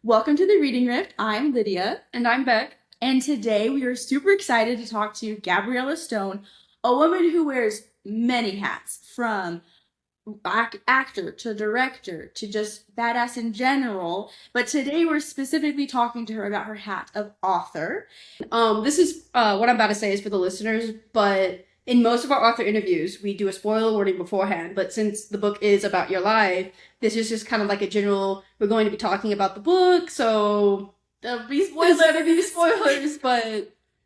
Welcome to the Reading Rift. I'm Lydia, And I'm Beck. and today we are super excited to talk to Gabriella Stone, a woman who wears many hats from actor to director to just badass in general. But today we're specifically talking to her about her hat of author. This is what I'm about to say is for the listeners, but in most of our author interviews, we do a spoiler warning beforehand. But since the book is about your life, this is just kind of like a general. We're going to be talking about the book, so There'll be there's spoilers. going to be spoilers.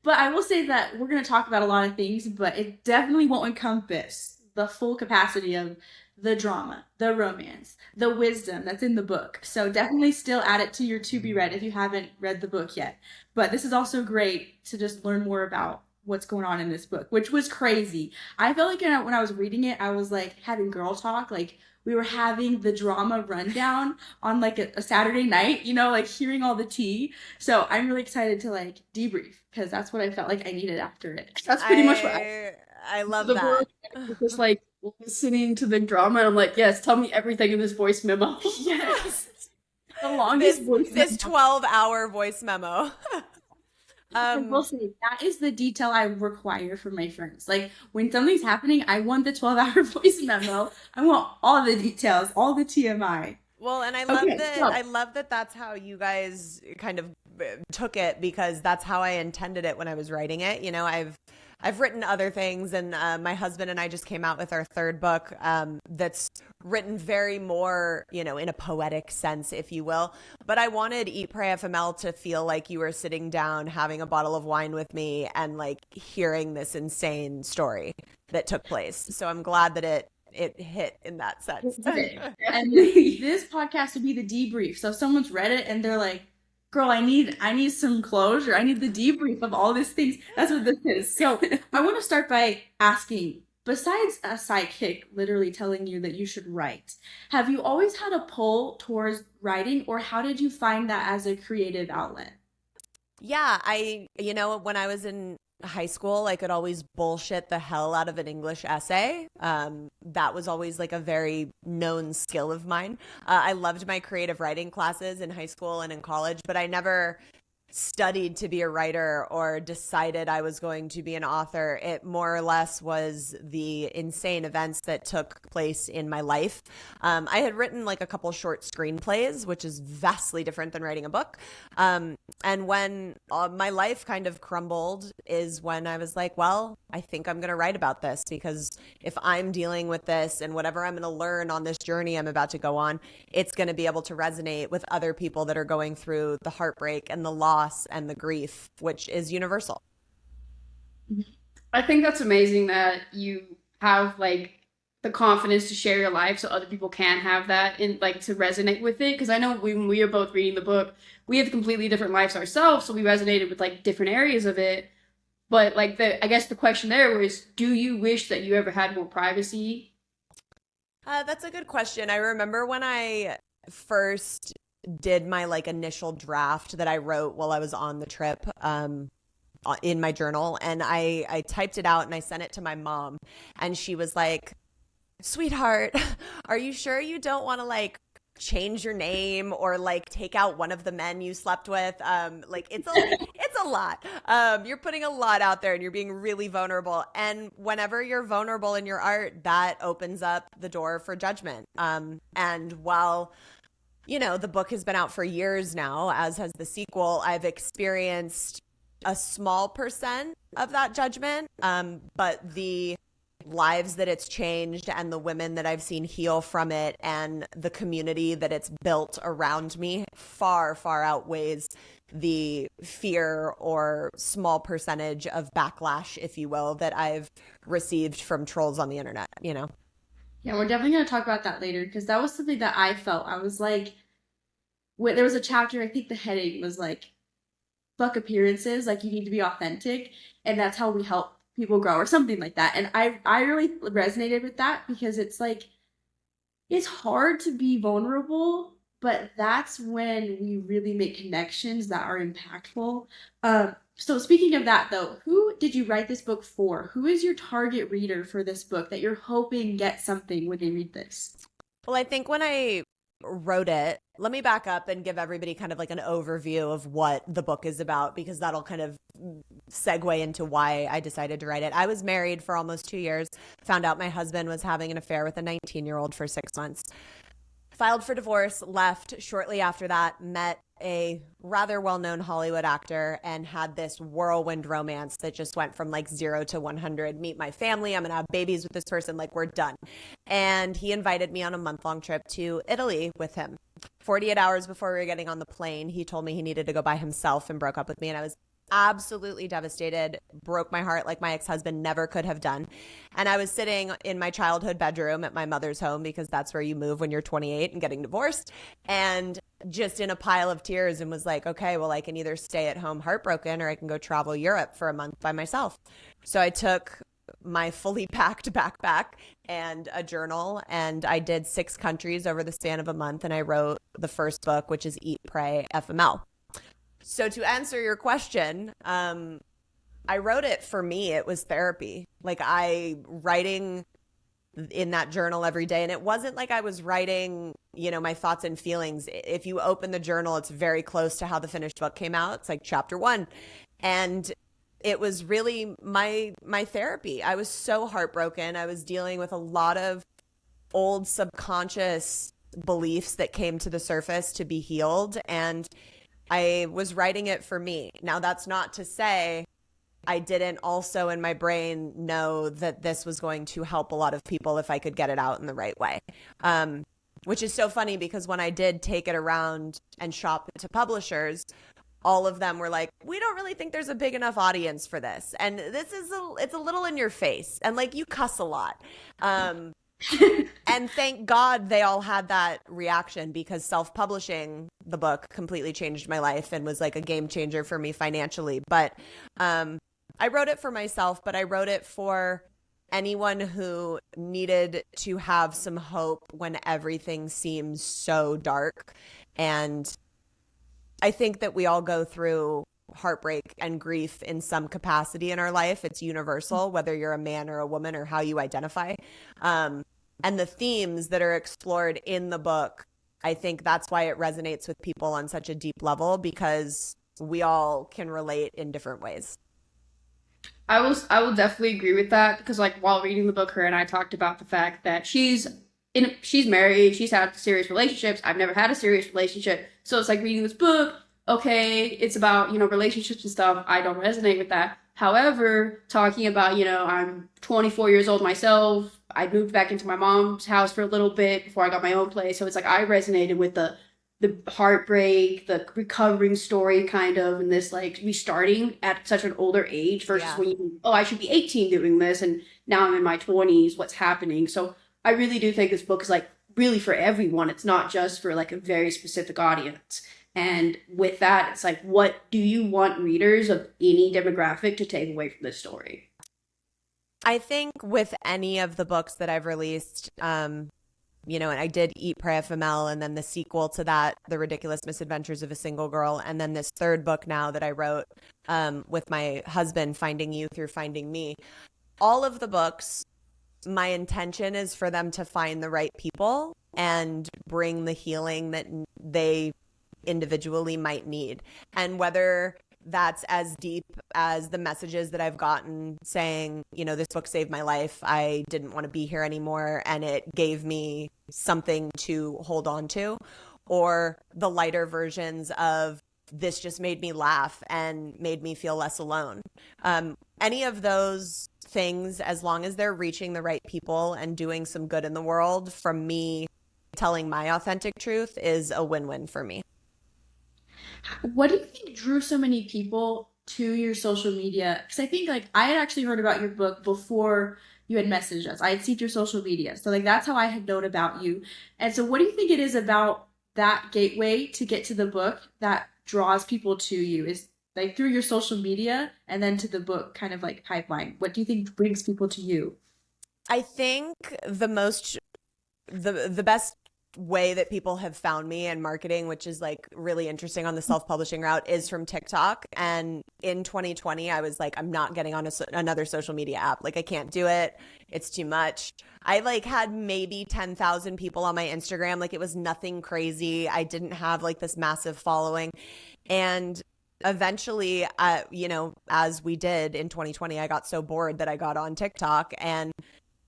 But I will say that we're going to talk about a lot of things, but it definitely won't encompass the full capacity of the drama, the romance, the wisdom that's in the book. So definitely still add it to your to be read if you haven't read the book yet. But this is also great to just learn more about what's going on in this book, which was crazy. I felt like when I was reading it, I was like having girl talk, like we were having the drama rundown on like a Saturday night, like hearing all the tea. So I'm really excited to like debrief because that's what I felt like I needed after it. that's pretty much what I I love the that. book. Just like listening to the drama, and I'm like, yes, tell me everything in this voice memo. Yes. The This longest voice this memo. 12-hour voice memo. I will say that is the detail I require from my friends. Like when something's happening, I want the 12-hour voice memo. I want all the details, all the TMI. Well, and Okay, so I love that that's how you guys kind of took it because that's how I intended it when I was writing it. I've written other things, and my husband and I just came out with our third book that's written very more, in a poetic sense, if you will. But I wanted Eat, Pray, FML to feel like you were sitting down having a bottle of wine with me and like hearing this insane story that took place. So I'm glad that it hit in that sense. and this podcast would be the debrief. So if someone's read it and they're like, "Girl, I need some closure. I need the debrief of all these things." That's what this is. So I want to start by asking, besides a sidekick literally telling you that you should write, have you always had a pull towards writing, or how did you find that as a creative outlet? Yeah, when I was in high school, I could always bullshit the hell out of an English essay. That was always like a very known skill of mine. I loved my creative writing classes in high school and in college, but I never studied to be a writer or decided I was going to be an author. It more or less was the insane events that took place in my life. I had written like a couple short screenplays, which is vastly different than writing a book. And when my life kind of crumbled is when I was like, well, I think I'm going to write about this because if I'm dealing with this and whatever I'm going to learn on this journey I'm about to go on, it's going to be able to resonate with other people that are going through the heartbreak and the loss and the grief, which is universal. I think that's amazing that you have like the confidence to share your life so other people can have that and like to resonate with it. Because I know when we are both reading the book, we have completely different lives ourselves, so we resonated with like different areas of it. But like I guess the question there was, do you wish that you ever had more privacy? That's a good question. I remember when I first did my like initial draft that I wrote while I was on the trip in my journal, and I typed it out and I sent it to my mom, and she was like, sweetheart, are you sure you don't want to like change your name or like take out one of the men you slept with? Like it's a lot. You're putting a lot out there and you're being really vulnerable. And whenever you're vulnerable in your art, that opens up the door for judgment. And while the book has been out for years now, as has the sequel, I've experienced a small percent of that judgment. But the lives that it's changed and the women that I've seen heal from it and the community that it's built around me far, far outweighs the fear or small percentage of backlash, if you will, that I've received from trolls on the internet. Yeah, we're definitely going to talk about that later because that was something that I felt. I was like, there was a chapter, I think the heading was like, fuck appearances, like you need to be authentic, and that's how we help people grow or something like that. And I really resonated with that because it's like, it's hard to be vulnerable, but that's when we really make connections that are impactful. So speaking of that though, who did you write this book for? Who is your target reader for this book that you're hoping gets something when they read this? Well, I think when I wrote it, let me back up and give everybody kind of like an overview of what the book is about, because that'll kind of segue into why I decided to write it. I was married for almost 2 years, found out my husband was having an affair with a 19-year-old for 6 months. Filed for divorce, left shortly after that, met a rather well-known Hollywood actor, and had this whirlwind romance that just went from like 0 to 100. Meet my family, I'm gonna have babies with this person, like we're done. And he invited me on a month-long trip to Italy with him. 48 hours before we were getting on the plane, he told me he needed to go by himself and broke up with me, and I was absolutely devastated, broke my heart like my ex-husband never could have done. And I was sitting in my childhood bedroom at my mother's home, because that's where you move when you're 28 and getting divorced, and just in a pile of tears, and was like, okay, well, I can either stay at home heartbroken, or I can go travel Europe for a month by myself. So I took my fully packed backpack and a journal, and I did 6 countries over the span of a month, and I wrote the first book, which is Eat, Pray, FML. So to answer your question, I wrote it for me. It was therapy. Like, writing in that journal every day. And it wasn't like I was writing, my thoughts and feelings. If you open the journal, it's very close to how the finished book came out. It's like chapter 1. And it was really my therapy. I was so heartbroken. I was dealing with a lot of old subconscious beliefs that came to the surface to be healed. And I was writing it for me. Now, that's not to say I didn't also in my brain know that this was going to help a lot of people if I could get it out in the right way. Which is so funny, because when I did take it around and shop to publishers, all of them were like, we don't really think there's a big enough audience for this. And it's a little in your face. And like, you cuss a lot. And thank God they all had that reaction, because self-publishing the book completely changed my life and was like a game changer for me financially. But I wrote it for myself, but I wrote it for anyone who needed to have some hope when everything seems so dark. And I think that we all go through heartbreak and grief in some capacity in our life. It's universal, whether you're a man or a woman or how you identify. And the themes that are explored in the book, I think that's why it resonates with people on such a deep level, because we all can relate in different ways. I will definitely agree with that, because like while reading the book, her and I talked about the fact that she's married, she's had serious relationships. I've never had a serious relationship. So it's like reading this book, okay, it's about, relationships and stuff. I don't resonate with that. However, talking about, I'm 24 years old myself. I moved back into my mom's house for a little bit before I got my own place. So it's like I resonated with the heartbreak, the recovering story kind of, and this like restarting at such an older age versus when you, I should be 18 doing this, and now I'm in my 20s, what's happening? So I really do think this book is like really for everyone. It's not just for like a very specific audience. And with that, it's like, what do you want readers of any demographic to take away from this story? I think with any of the books that I've released, and I did Eat, Pray, FML, and then the sequel to that, The Ridiculous Misadventures of a Single Girl, and then this third book now that I wrote with my husband, Finding You Through Finding Me. All of the books, my intention is for them to find the right people and bring the healing that they individually might need. And whether that's as deep as the messages that I've gotten saying, this book saved my life, I didn't want to be here anymore, and it gave me something to hold on to, or the lighter versions of this just made me laugh and made me feel less alone. Any of those things, as long as they're reaching the right people and doing some good in the world, from me telling my authentic truth, is a win-win for me. What do you think drew so many people to your social media? Because I think like I had actually heard about your book before you had messaged us. I had seen your social media. So like that's how I had known about you. And so what do you think it is about that gateway to get to the book that draws people to you? Is like through your social media and then to the book kind of like pipeline? What do you think brings people to you? I think the best way that people have found me and marketing, which is like really interesting on the self-publishing route, is from TikTok. And in 2020, I was like, I'm not getting on another social media app. Like, I can't do it. It's too much. I like had maybe 10,000 people on my Instagram. Like, it was nothing crazy. I didn't have like this massive following. And eventually, you know, as we did in 2020, I got so bored that I got on TikTok and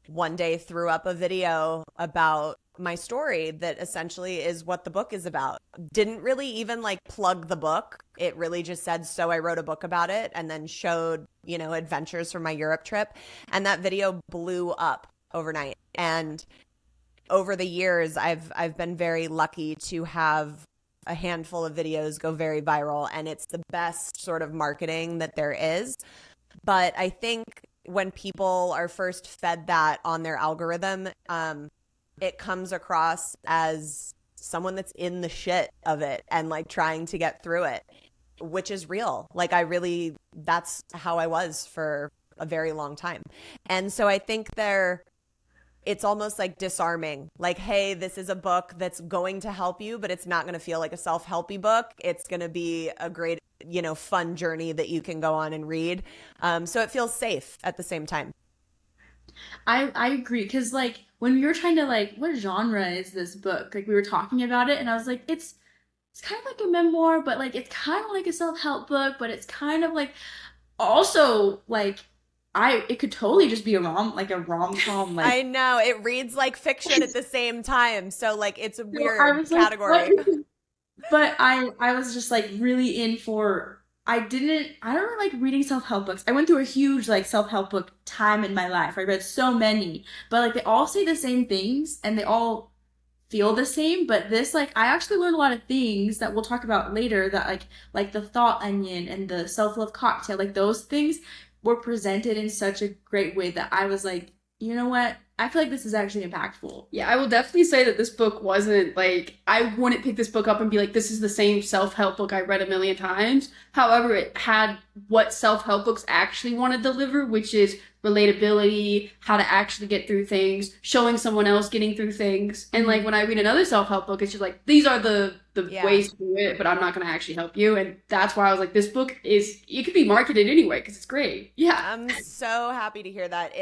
one day threw up a video about my story that essentially is what the book is about. Didn't really even like plug the book. It really just said, so I wrote a book about it, and then showed, you know, adventures from my Europe trip. And that video blew up overnight. And over the years, I've been very lucky to have a handful of videos go very viral, and it's the best sort of marketing that there is. But I think when people are first fed that on their algorithm, it comes across as someone that's in the shit of it and like trying to get through it, which is real. Like, that's how I was for a very long time. And so I think it's almost like disarming. Like, hey, this is a book that's going to help you, but it's not going to feel like a self-helpy book. It's going to be a great, you know, fun journey that you can go on and read. So it feels safe at the same time. I agree, because like when we were trying to like, what genre is this book? Like, we were talking about it, and I was like, it's kind of like a memoir, but like it's kind of like a self-help book, but it's kind of like also like it could totally just be a rom-com. Like, I know, it reads like fiction at the same time, so like it's a so weird category. But I was just like really in for. I don't really like reading self-help books. I went through a huge like self-help book time in my life. I read so many, but like they all say the same things and they all feel the same. But this, like, I actually learned a lot of things that we'll talk about later, that like the thought onion and the self-love cocktail, like those things were presented in such a great way that I was like, you know what? I feel like this is actually impactful. Yeah, I will definitely say that this book wasn't like, I wouldn't pick this book up and be like, this is the same self-help book I read a million times. However, it had what self-help books actually want to deliver, which is relatability, how to actually get through things, showing someone else getting through things. And like when I read another self-help book, it's just like, these are the ways to do it, but I'm not going to actually help you. And that's why I was like, this book it could be marketed anyway because it's great. Yeah, I'm so happy to hear that.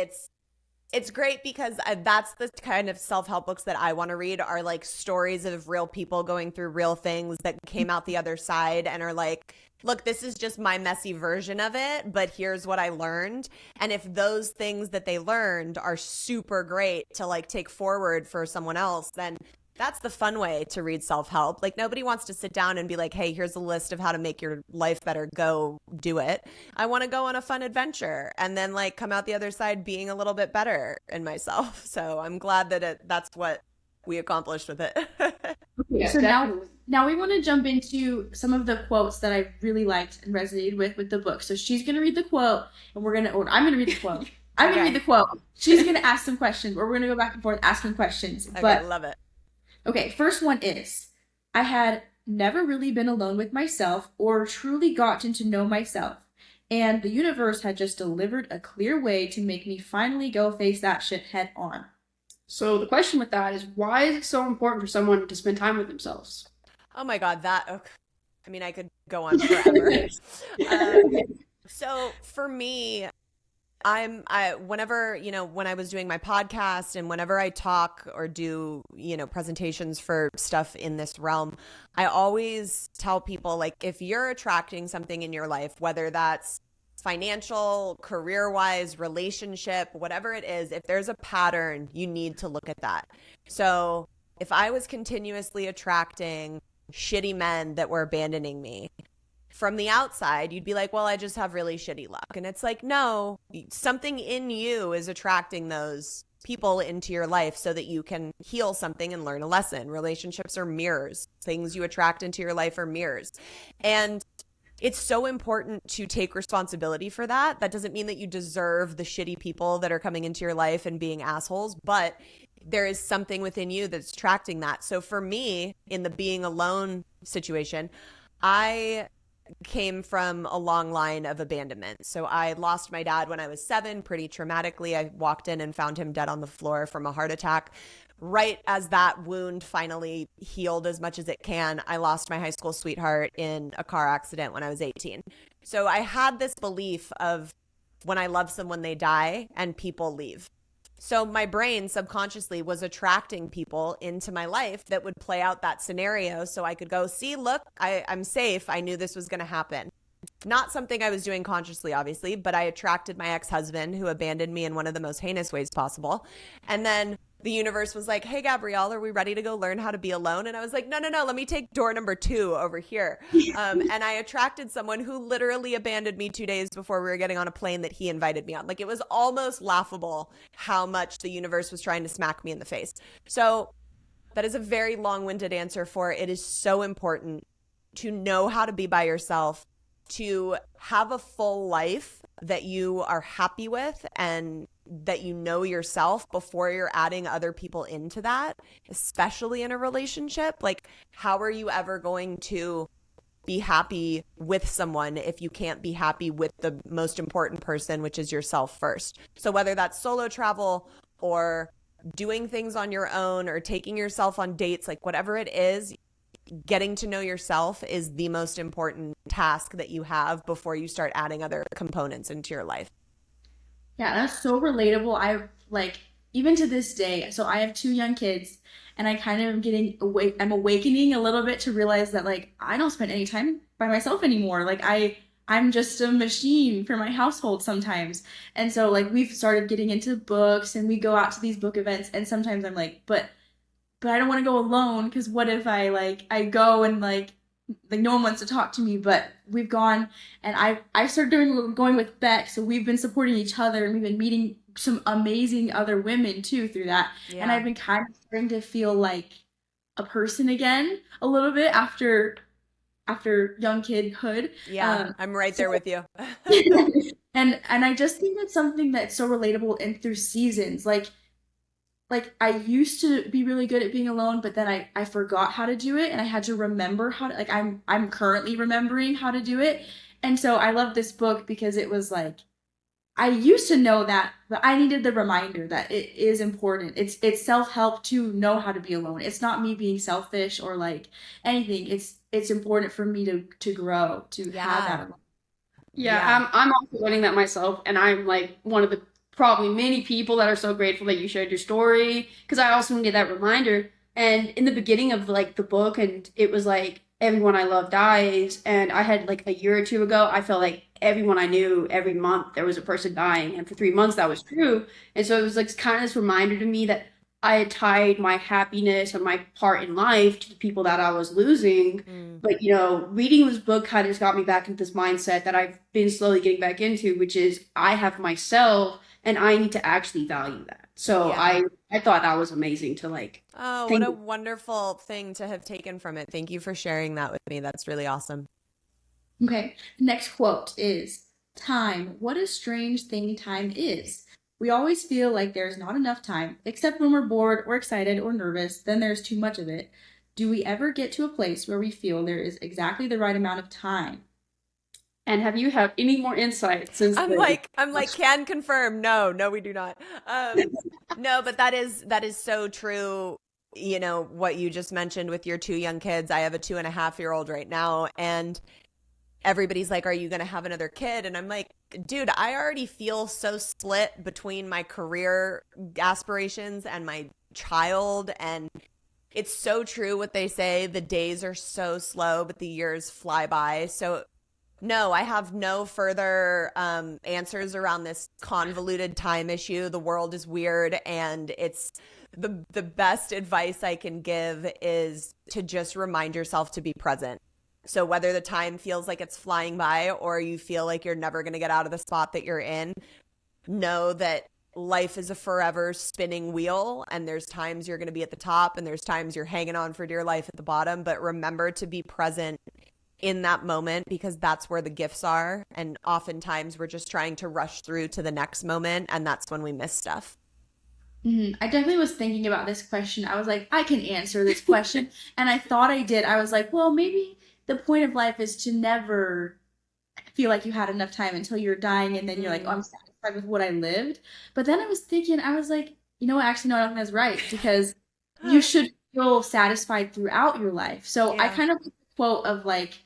It's great because that's the kind of self-help books that I want to read, are like stories of real people going through real things that came out the other side and are like, look, this is just my messy version of it, but here's what I learned. And if those things that they learned are super great to like take forward for someone else, then that's the fun way to read self-help. Like, nobody wants to sit down and be like, hey, here's a list of how to make your life better. Go do it. I want to go on a fun adventure and then like come out the other side being a little bit better in myself. So I'm glad that that's what we accomplished with it. Okay, so now we want to jump into some of the quotes that I really liked and resonated with the book. So she's going to read the quote and I'm going to read the quote. I'm going to read the quote. She's going to ask some questions, or we're going to go back and forth asking questions. Okay, but love it. Okay, first one is, I had never really been alone with myself or truly gotten to know myself, and the universe had just delivered a clear way to make me finally go face that shit head on. So the question with that is, why is it so important for someone to spend time with themselves? Oh my God, I mean, I could go on forever. So for me, whenever, when I was doing my podcast and whenever I talk or do, presentations for stuff in this realm, I always tell people, like, if you're attracting something in your life, whether that's financial, career-wise, relationship, whatever it is, if there's a pattern, you need to look at that. So if I was continuously attracting shitty men that were abandoning me, from the outside, you'd be like, well, I just have really shitty luck. And it's like, no, something in you is attracting those people into your life so that you can heal something and learn a lesson. Relationships are mirrors. Things you attract into your life are mirrors. And it's so important to take responsibility for that. That doesn't mean that you deserve the shitty people that are coming into your life and being assholes, but there is something within you that's attracting that. So for me, in the being alone situation, I came from a long line of abandonment. So I lost my dad when I was 7, pretty traumatically. I walked in and found him dead on the floor from a heart attack. right as that wound finally healed as much as it can, I lost my high school sweetheart in a car accident when I was 18. So I had this belief of when I love someone, they die and people leave. So my brain subconsciously was attracting people into my life that would play out that scenario so I could go, see, look, I'm safe. I knew this was going to happen. Not something I was doing consciously, obviously, but I attracted my ex-husband who abandoned me in one of the most heinous ways possible. And then the universe was like, hey, Gabrielle, are we ready to go learn how to be alone? And I was like, no, let me take door number 2 over here. And I attracted someone who literally abandoned me 2 days before we were getting on a plane that he invited me on. Like, it was almost laughable how much the universe was trying to smack me in the face. So that is a very long-winded answer for it is so important to know how to be by yourself, to have a full life that you are happy with and that you know yourself before you're adding other people into that, especially in a relationship. Like, how are you ever going to be happy with someone if you can't be happy with the most important person, which is yourself first? So whether that's solo travel or doing things on your own or taking yourself on dates, like whatever it is, getting to know yourself is the most important task that you have before you start adding other components into your life. Yeah, that's so relatable. I like even to this day. So I have 2 young kids, and I kind of am getting awake. I'm awakening a little bit to realize that like I don't spend any time by myself anymore. Like I'm just a machine for my household sometimes. And so like we've started getting into books, and we go out to these book events, and sometimes I'm like, but I don't want to go alone because what if I go and like no one wants to talk to me. But we've gone, and I started going with Beck, so we've been supporting each other, and we've been meeting some amazing other women too through that. Yeah. And I've been kind of starting to feel like a person again a little bit after young kidhood. Yeah, I'm right there with you. And I just think that's something that's so relatable and through seasons. Like I used to be really good at being alone, but then I forgot how to do it, and I had to remember how to, like I'm currently remembering how to do it. And so I love this book because it was like I used to know that, but I needed the reminder that it is important. It's self-help to know how to be alone. It's not me being selfish or like anything. It's important for me to grow, to have that alone. Yeah, I'm also learning that myself, and I'm like one of the probably many people that are so grateful that you shared your story because I also needed that reminder. And in the beginning of like the book, and it was like everyone I love dies, and I had like a year or 2 ago, I felt like everyone I knew every month there was a person dying, and for 3 months that was true. And so it was like kind of this reminder to me that I had tied my happiness and my part in life to the people that I was losing. But, reading this book kind of just got me back into this mindset that I've been slowly getting back into, which is I have myself and I need to actually value that. So I thought that was amazing to like. Oh, what a wonderful thing to have taken from it. Thank you for sharing that with me. That's really awesome. Okay, next quote is time. What a strange thing time is. We always feel like there's not enough time, except when we're bored or excited or nervous, then there's too much of it. Do we ever get to a place where we feel there is exactly the right amount of time? And have you had any more insight since I'm like, can confirm. No, we do not. No, but that is so true. What you just mentioned with your 2 young kids. I have a 2.5-year-old right now, and everybody's like, are you going to have another kid? And I'm like, dude, I already feel so split between my career aspirations and my child. And it's so true what they say. The days are so slow, but the years fly by. So no, I have no further answers around this convoluted time issue. The world is weird, and it's the best advice I can give is to just remind yourself to be present. So whether the time feels like it's flying by or you feel like you're never going to get out of the spot that you're in, know that life is a forever spinning wheel, and there's times you're going to be at the top and there's times you're hanging on for dear life at the bottom. But remember to be present in that moment, because that's where the gifts are. And oftentimes we're just trying to rush through to the next moment, and that's when we miss stuff. I definitely was thinking about this question. I was like, I can answer this question. And I thought I did. I was like, well, maybe the point of life is to never feel like you had enough time until you're dying, and then you're like, oh, I'm satisfied with what I lived. But then I was thinking, I was like, you know what? Actually, no, I don't think that's right, because you should feel satisfied throughout your life. So I Yeah. kind of like the quote of like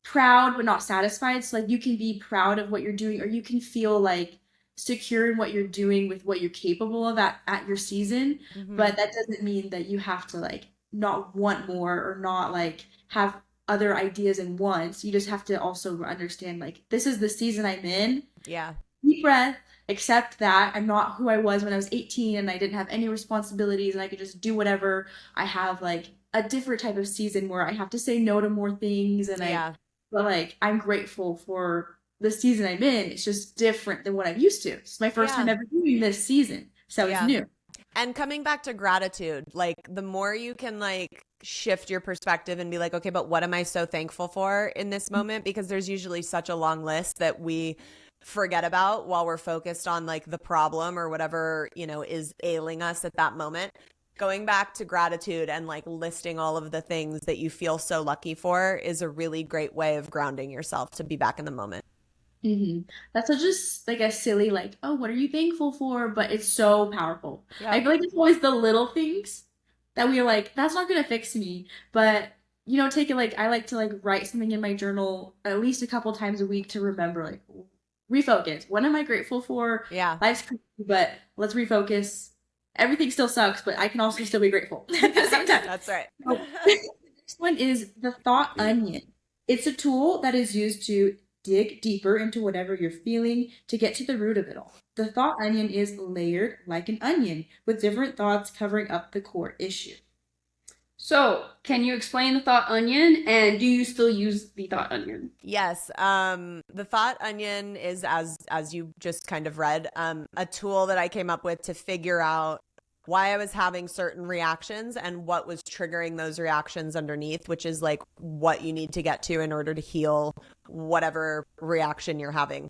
proud but not satisfied. So like you can be proud of what you're doing, or you can feel like secure in what you're doing with what you're capable of at your season. Hmm. But that doesn't mean that you have to like not want more or not like have other ideas and wants. You just have to also understand like this is the season I'm in. Yeah. Deep breath, accept that I'm not who I was when I was 18 and I didn't have any responsibilities and I could just do whatever. I have like a different type of season where I have to say no to more things and I Yeah. but like I'm grateful for the season I'm in. It's just different than what I'm used to. It's my first time Yeah. ever doing this season. So it's Yeah. new. And coming back to gratitude, like the more you can like shift your perspective and be like, okay, but what am I so thankful for in this moment? Because there's usually such a long list that we forget about while we're focused on like the problem or whatever, is ailing us at that moment. Going back to gratitude and like listing all of the things that you feel so lucky for is a really great way of grounding yourself to be back in the moment. That's such just like a silly like, oh, what are you thankful for? But it's so powerful. I Yep. feel like it's always the little things that we are like, that's not gonna fix me. But take it like I like to like write something in my journal at least a couple times a week to remember like refocus. What am I grateful for? Yeah. Life's crazy, but let's refocus. Everything still sucks, but I can also still be grateful at the same time. That's right. So, the next one is the thought onion. It's a tool that is used to dig deeper into whatever you're feeling to get to the root of it all. The thought onion is layered like an onion, with different thoughts covering up the core issue. So, can you explain the thought onion, and do you still use the thought onion? Yes. The thought onion is, as you just kind of read, a tool that I came up with to figure out why I was having certain reactions and what was triggering those reactions underneath, which is like what you need to get to in order to heal whatever reaction you're having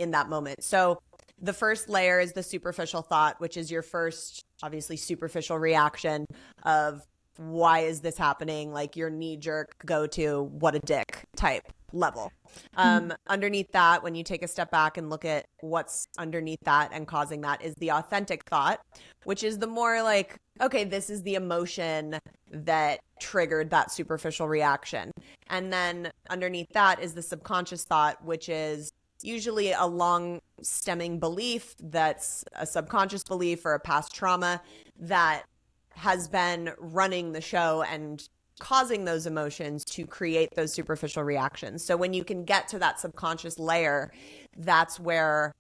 in that moment. So the first layer is the superficial thought, which is your first, obviously, superficial reaction of why is this happening? Like your knee jerk go to what a dick type level. Underneath that, when you take a step back and look at what's underneath that and causing that, is the authentic thought, which is the more like, okay, this is the emotion that triggered that superficial reaction. And then underneath that is the subconscious thought, which is usually a long stemming belief that's a subconscious belief or a past trauma that has been running the show and causing those emotions to create those superficial reactions. So when you can get to that subconscious layer, that's where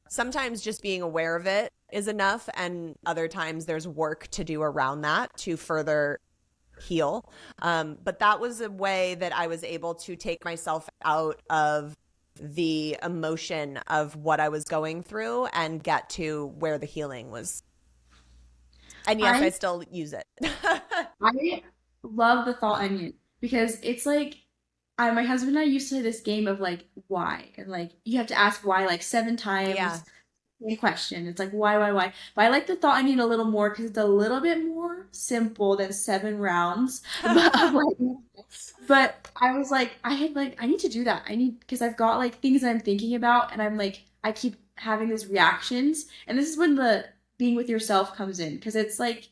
sometimes just being aware of it is enough. And other times there's work to do around that to further heal. But that was a way that I was able to take myself out of the emotion of what I was going through and get to where the healing was. And yes, I I still use it. I love the thought onion because it's like my husband and I used to play this game of like why and like you have to ask why like seven Yeah. times. Same question. It's like why? But I like the thought onion a little more because it's a little bit more simple than 7 rounds. But I was like, I need to do that. I need because I've got like things I'm thinking about, and I'm like, I keep having these reactions, and this is when the being with yourself comes in because it's like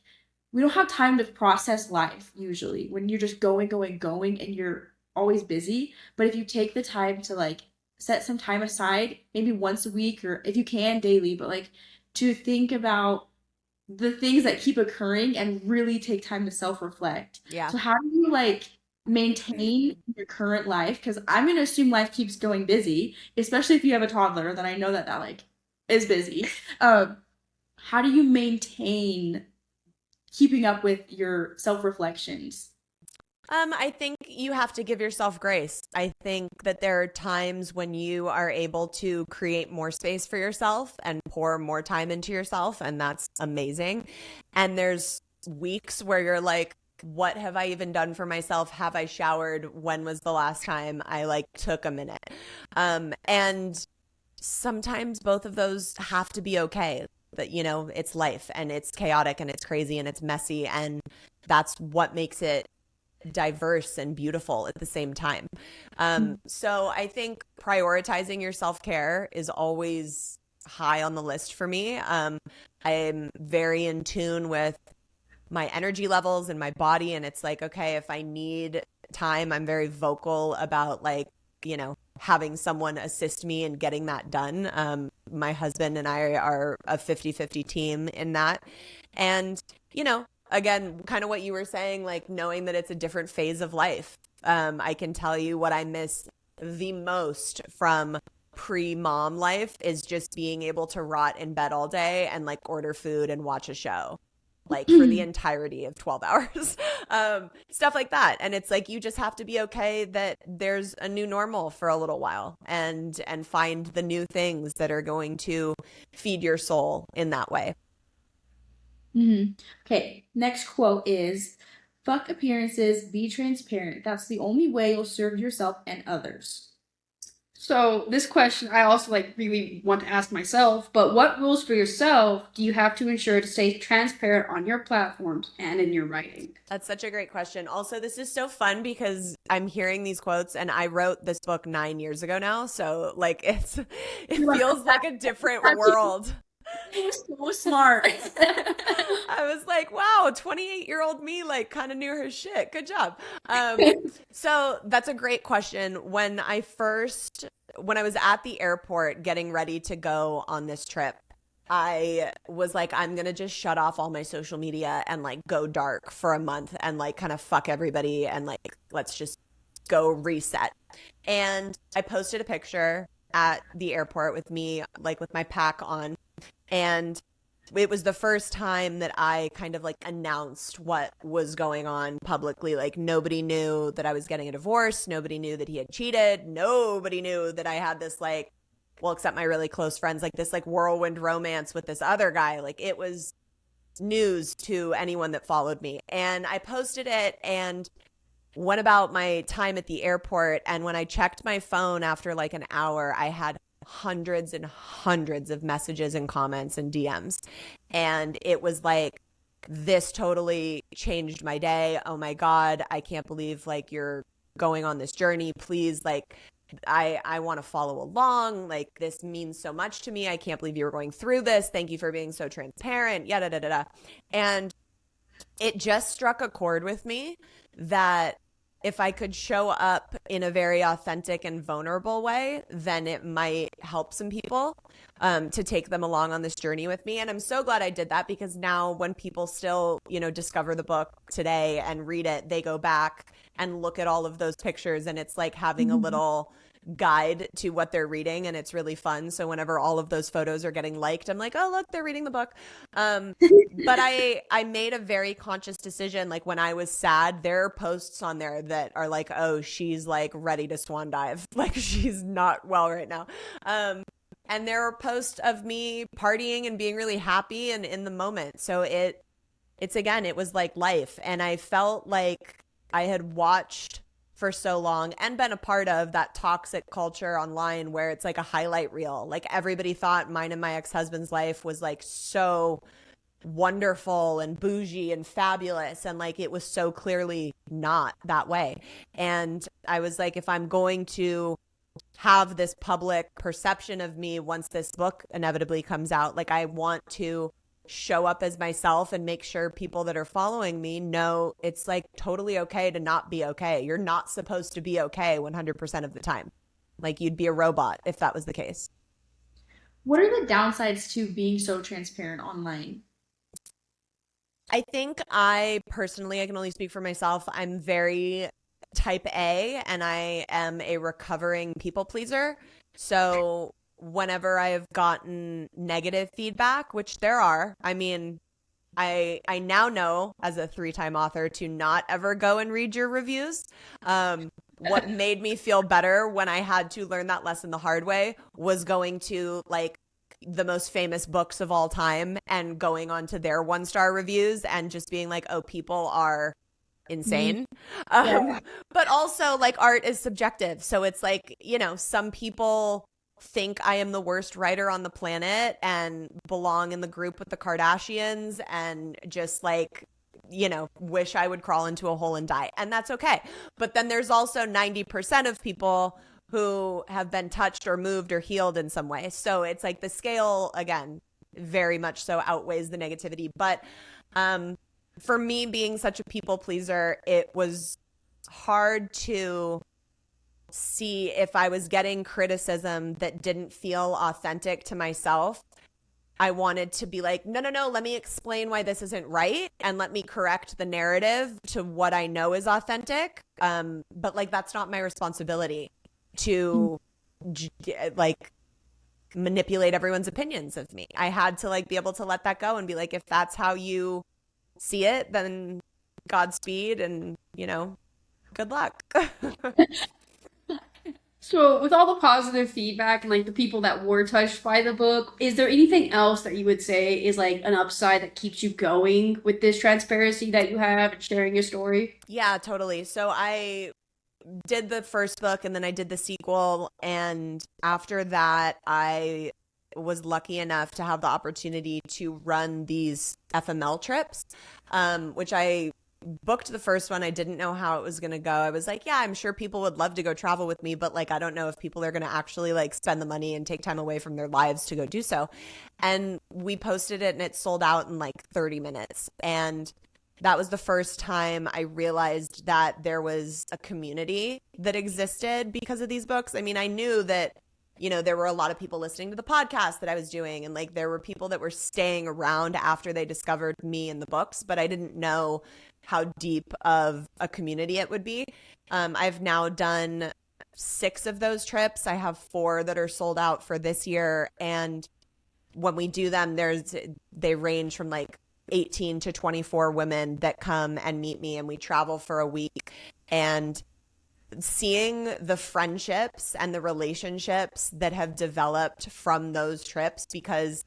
we don't have time to process life usually when you're just going, and you're always busy. But if you take the time to like set some time aside, maybe once a week or if you can daily, but like to think about the things that keep occurring and really take time to self-reflect. Yeah. So how do you like maintain your current life? Because I'm gonna assume life keeps going busy, especially if you have a toddler, then I know that that like is busy. How do you maintain keeping up with your self-reflections? I think you have to give yourself grace. I think that there are times when you are able to create more space for yourself and pour more time into yourself, and that's amazing. And there's weeks where you're like, what have I even done for myself? Have I showered? When was the last time I like took a minute? And sometimes both of those have to be okay. But it's life and it's chaotic and it's crazy and it's messy, and that's what makes it diverse and beautiful at the same time. So I think prioritizing your self-care is always high on the list for me. I'm very in tune with my energy levels and my body. And it's like, okay, if I need time, I'm very vocal about like, having someone assist me in getting that done. My husband and I are a 50-50 team in that. And, again, kind of what you were saying, like knowing that it's a different phase of life. I can tell you what I miss the most from pre-mom life is just being able to rot in bed all day and like order food and watch a show like for the entirety of 12 hours, stuff like that. And it's like, you just have to be okay that there's a new normal for a little while and find the new things that are going to feed your soul in that way. Okay, next quote is, fuck appearances, be transparent. That's the only way you'll serve yourself and others. So this question I also like really want to ask myself, but what rules for yourself do you have to ensure to stay transparent on your platforms and in your writing? That's such a great question. Also, this is so fun because I'm hearing these quotes and I wrote this book 9 years ago now. So like it feels like a different world. It was so smart. I was like, wow, 28-year-old me like kind of knew her shit. Good job. So that's a great question. When I was at the airport getting ready to go on this trip, I was like, I'm going to just shut off all my social media and like go dark for a month and like kind of fuck everybody and like, let's just go reset. And I posted a picture at the airport with me, like with my pack on. And it was the first time that I kind of like announced what was going on publicly. Like nobody knew that I was getting a divorce. Nobody knew that he had cheated. Nobody knew that I had this like, well, except my really close friends, like this like whirlwind romance with this other guy. Like it was news to anyone that followed me. And I posted it and went about my time at the airport. And when I checked my phone after like an hour, I had hundreds and hundreds of messages and comments and DMs. And it was like, this totally changed my day. Oh my God, I can't believe like you're going on this journey. Please, like, I want to follow along. Like, this means so much to me. I can't believe you were going through this. Thank you for being so transparent. Yada, da, da, da. And it just struck a chord with me that if I could show up in a very authentic and vulnerable way, then it might help some people to take them along on this journey with me. And I'm so glad I did that because now when people still, discover the book today and read it, they go back and look at all of those pictures and it's like having a little guide to what they're reading and it's really fun. So whenever all of those photos are getting liked, I'm like, oh, look, they're reading the book. But I made a very conscious decision. Like when I was sad, there are posts on there that are like, oh, she's like ready to swan dive. Like she's not well right now. And there are posts of me partying and being really happy and in the moment. So it was like life. And I felt like I had watched for so long and been a part of that toxic culture online where it's like a highlight reel. Like everybody thought mine and my ex-husband's life was like so wonderful and bougie and fabulous. And like, it was so clearly not that way. And I was like, if I'm going to have this public perception of me once this book inevitably comes out, like I want to show up as myself and make sure people that are following me know it's like totally okay to not be okay. You're not supposed to be okay 100% of the time. Like you'd be a robot if that was the case. What are the downsides to being so transparent online? I think I can only speak for myself. I'm very type A and I am a recovering people pleaser. So whenever I have gotten negative feedback, which there are, I mean, I now know as a 3-time author to not ever go and read your reviews. What made me feel better when I had to learn that lesson the hard way was going to like the most famous books of all time and going onto their 1-star reviews and just being like, oh, people are insane. But also like art is subjective. So it's like, some people think I am the worst writer on the planet and belong in the group with the Kardashians and just like, wish I would crawl into a hole and die. And that's okay. But then there's also 90% of people who have been touched or moved or healed in some way. So it's like the scale, again, very much so outweighs the negativity. But for me being such a people pleaser, it was hard to see if I was getting criticism that didn't feel authentic to myself. I wanted to be like, no, let me explain why this isn't right and let me correct the narrative to what I know is authentic. But like, that's not my responsibility to like manipulate everyone's opinions of me. I had to like be able to let that go and be like, if that's how you see it, then Godspeed and, good luck. So, with all the positive feedback and like the people that were touched by the book, is there anything else that you would say is like an upside that keeps you going with this transparency that you have and sharing your story? Yeah, totally. So I did the first book and then I did the sequel. And after that, I was lucky enough to have the opportunity to run these FML trips, which I booked the first one. I didn't know how it was going to go. I was like, yeah, I'm sure people would love to go travel with me, but like, I don't know if people are going to actually like spend the money and take time away from their lives to go do so. And we posted it and it sold out in like 30 minutes. And that was the first time I realized that there was a community that existed because of these books. I mean, I knew that, there were a lot of people listening to the podcast that I was doing, and like there were people that were staying around after they discovered me in the books, but I didn't know how deep of a community it would be. I've now done 6 of those trips. I have 4 that are sold out for this year. And when we do them, they range from like 18 to 24 women that come and meet me, and we travel for a week. And seeing the friendships and the relationships that have developed from those trips, because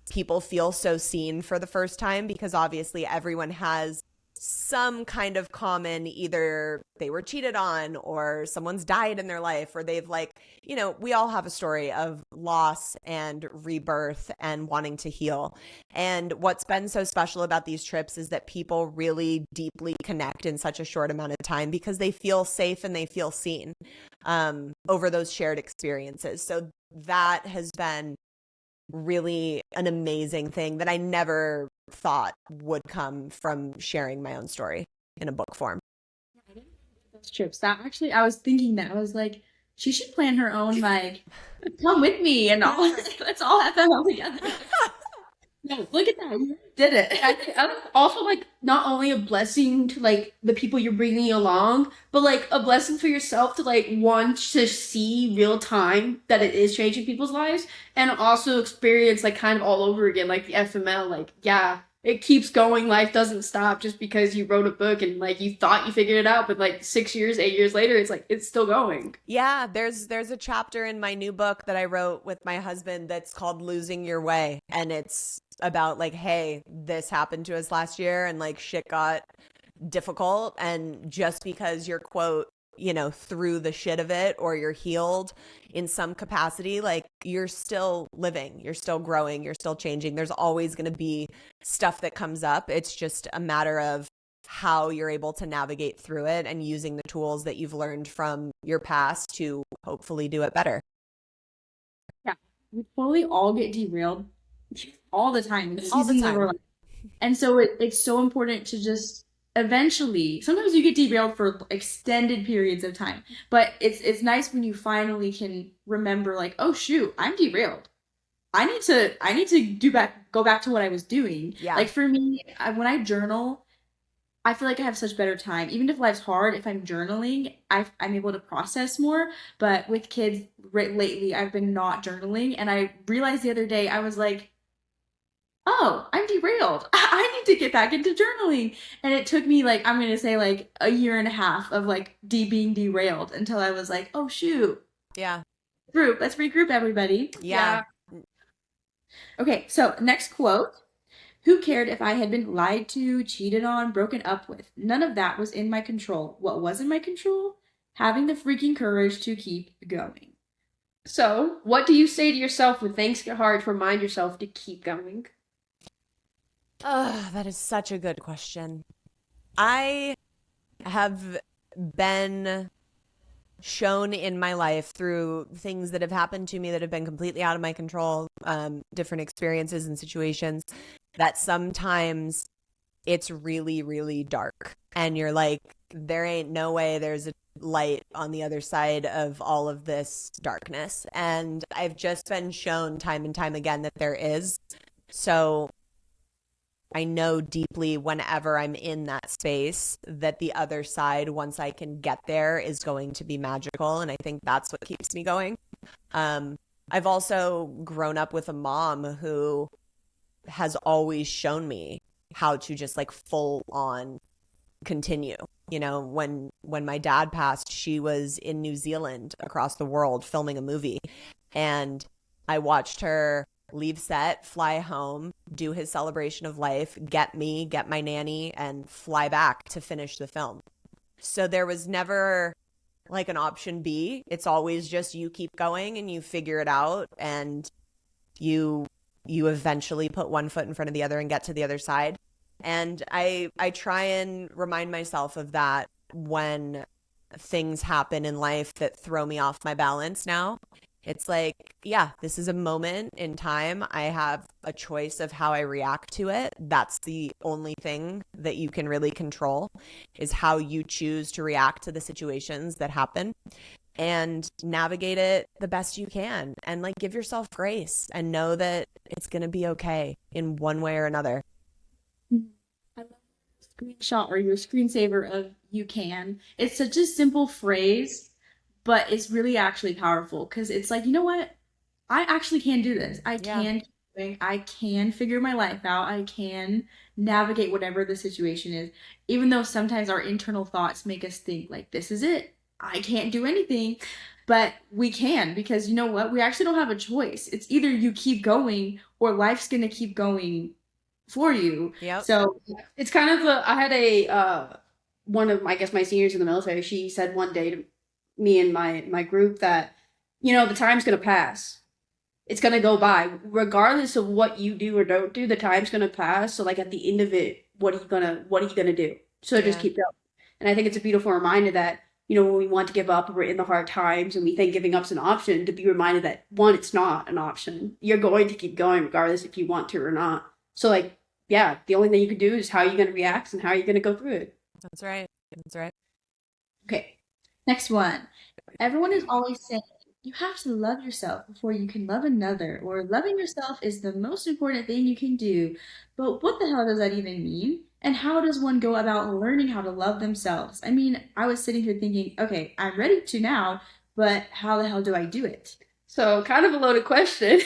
people feel so seen for the first time, because obviously everyone has some kind of common, either they were cheated on or someone's died in their life, or they've like, we all have a story of loss and rebirth and wanting to heal. And what's been so special about these trips is that people really deeply connect in such a short amount of time because they feel safe and they feel seen over those shared experiences. So that has been really an amazing thing that I never thought would come from sharing my own story in a book form. I didn't do those trips. That actually, I was thinking that. I was like, she should plan her own, like, come with me and all. Let's all have that all together. No, look at that. You did it. I also like not only a blessing to like the people you're bringing along, but like a blessing for yourself to like want to see real time that it is changing people's lives, and also experience like kind of all over again, like the FML. Like, yeah, it keeps going. Life doesn't stop just because you wrote a book and like you thought you figured it out, but like 6 years, 8 years later, it's like it's still going. Yeah, there's a chapter in my new book that I wrote with my husband that's called Losing Your Way, and it's about like, hey, this happened to us last year and like shit got difficult, and just because you're quote through the shit of it, or you're healed in some capacity, like you're still living, you're still growing, you're still changing. There's always going to be stuff that comes up. It's just a matter of how you're able to navigate through it and using the tools that you've learned from your past to hopefully do it better. Yeah, we totally all get derailed all the time. All the time. And so it's so important to just eventually, sometimes you get derailed for extended periods of time, but it's nice when you finally can remember like, oh shoot, I'm derailed. I need to go back to what I was doing. Yeah. Like for me, when I journal, I feel like I have such better time. Even if life's hard, if I'm journaling, I'm able to process more. But with kids lately, I've been not journaling, and I realized the other day, I was like, oh, I'm derailed. I need to get back into journaling. And it took me like, I'm going to say like a year and a half of like being derailed until I was like, oh shoot. Yeah. Let's regroup everybody. Yeah. Okay, so next quote. Who cared if I had been lied to, cheated on, broken up with? None of that was in my control. What was in my control? Having the freaking courage to keep going. So, what do you say to yourself when things get hard to remind yourself to keep going? That is such a good question. I have been shown in my life through things that have happened to me that have been completely out of my control, different experiences and situations, that sometimes it's really, really dark. And you're like, there ain't no way there's a light on the other side of all of this darkness. And I've just been shown time and time again that there is. So I know deeply whenever I'm in that space that the other side, once I can get there, is going to be magical. And I think that's what keeps me going. I've also grown up with a mom who has always shown me how to just like full on continue. You know, when my dad passed, she was in New Zealand across the world filming a movie, and I watched her leave set, fly home, do his celebration of life, get me, get my nanny, and fly back to finish the film. So there was never like an option B. It's always just you keep going and you figure it out, and you eventually put one foot in front of the other and get to the other side. And I try and remind myself of that when things happen in life that throw me off my balance now. It's like, yeah, this is a moment in time. I have a choice of how I react to it. That's the only thing that you can really control, is how you choose to react to the situations that happen, and navigate it the best you can, and like give yourself grace and know that it's going to be okay in one way or another. I love your screenshot or your screensaver of "you can." It's such a simple phrase, but it's really actually powerful because it's like, you know what? I actually can do this. I Yeah. can keep going. I can figure my life out. I can navigate whatever the situation is, even though sometimes our internal thoughts make us think like, this is it. I can't do anything. But we can, because you know what? We actually don't have a choice. It's either you keep going or life's going to keep going for you. Yep. So It's kind of I had a one of, I guess, my seniors in the military. She said one day to me and my group that, you know, the time's gonna pass. It's gonna go by, regardless of what you do or don't do. The time's gonna pass. So like at the end of it, what are you gonna do? So just Yeah. keep going. And I think it's a beautiful reminder that, you know, when we want to give up or we're in the hard times and we think giving up's an option, to be reminded that, one, it's not an option. You're going to keep going regardless if you want to or not. So like, yeah, the only thing you can do is how you're gonna react and how you're gonna go through it. That's right. That's right. okay, next one. Everyone is always saying you have to love yourself before you can love another, or loving yourself is the most important thing you can do. But what the hell does that even mean? And how does one go about learning how to love themselves? I mean, I was sitting here thinking, okay, I'm ready to now, but how the hell do I do it? So kind of a loaded question.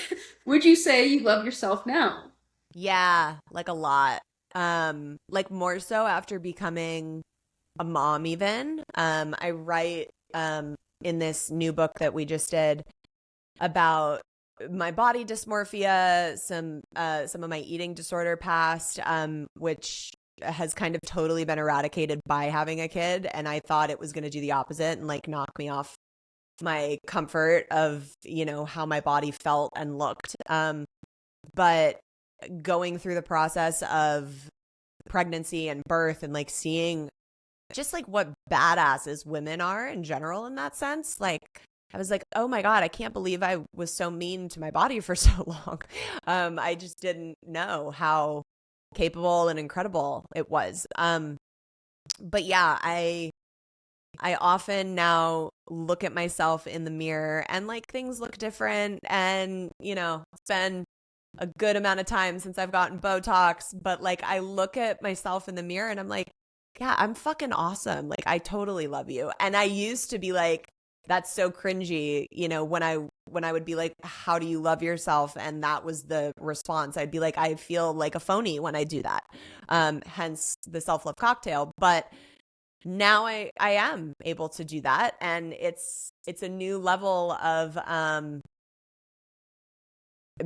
Would you say you love yourself now? Yeah, like a lot. Like more so after becoming a mom even. I write in this new book that we just did about my body dysmorphia, some of my eating disorder past, which has kind of totally been eradicated by having a kid, and I thought it was going to do the opposite and like knock me off my comfort of, you know, how my body felt and looked. But going through the process of pregnancy and birth and like seeing just like what badasses women are in general in that sense, like I was like, oh my God, I can't believe I was so mean to my body for so long. I just didn't know how capable and incredible it was. But yeah, I often now look at myself in the mirror and like things look different, and you know, it's been a good amount of time since I've gotten Botox, but like I look at myself in the mirror and I'm like, yeah, I'm fucking awesome. Like I totally love you. And I used to be like, that's so cringy, you know, when I would be like, how do you love yourself? And that was the response. I'd be like, I feel like a phony when I do that. Hence the self-love cocktail. But now I am able to do that. And it's a new level of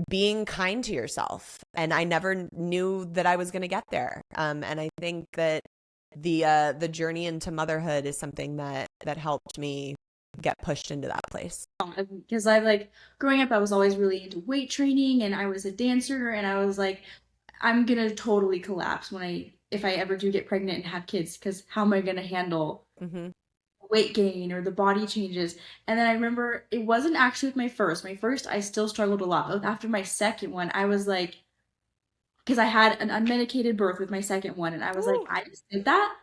being kind to yourself. And I never knew that I was going to get there. And I think that the journey into motherhood is something that helped me get pushed into that place. Because I like growing up, I was always really into weight training, and I was a dancer, and I was like, I'm gonna totally collapse if I ever do get pregnant and have kids, because how am I gonna handle Mm-hmm. weight gain or the body changes? And then I remember it wasn't actually with my first. I still struggled a lot. But after my second one, I was like, because I had an unmedicated birth with my second one, and I was like, Ooh. I just did that.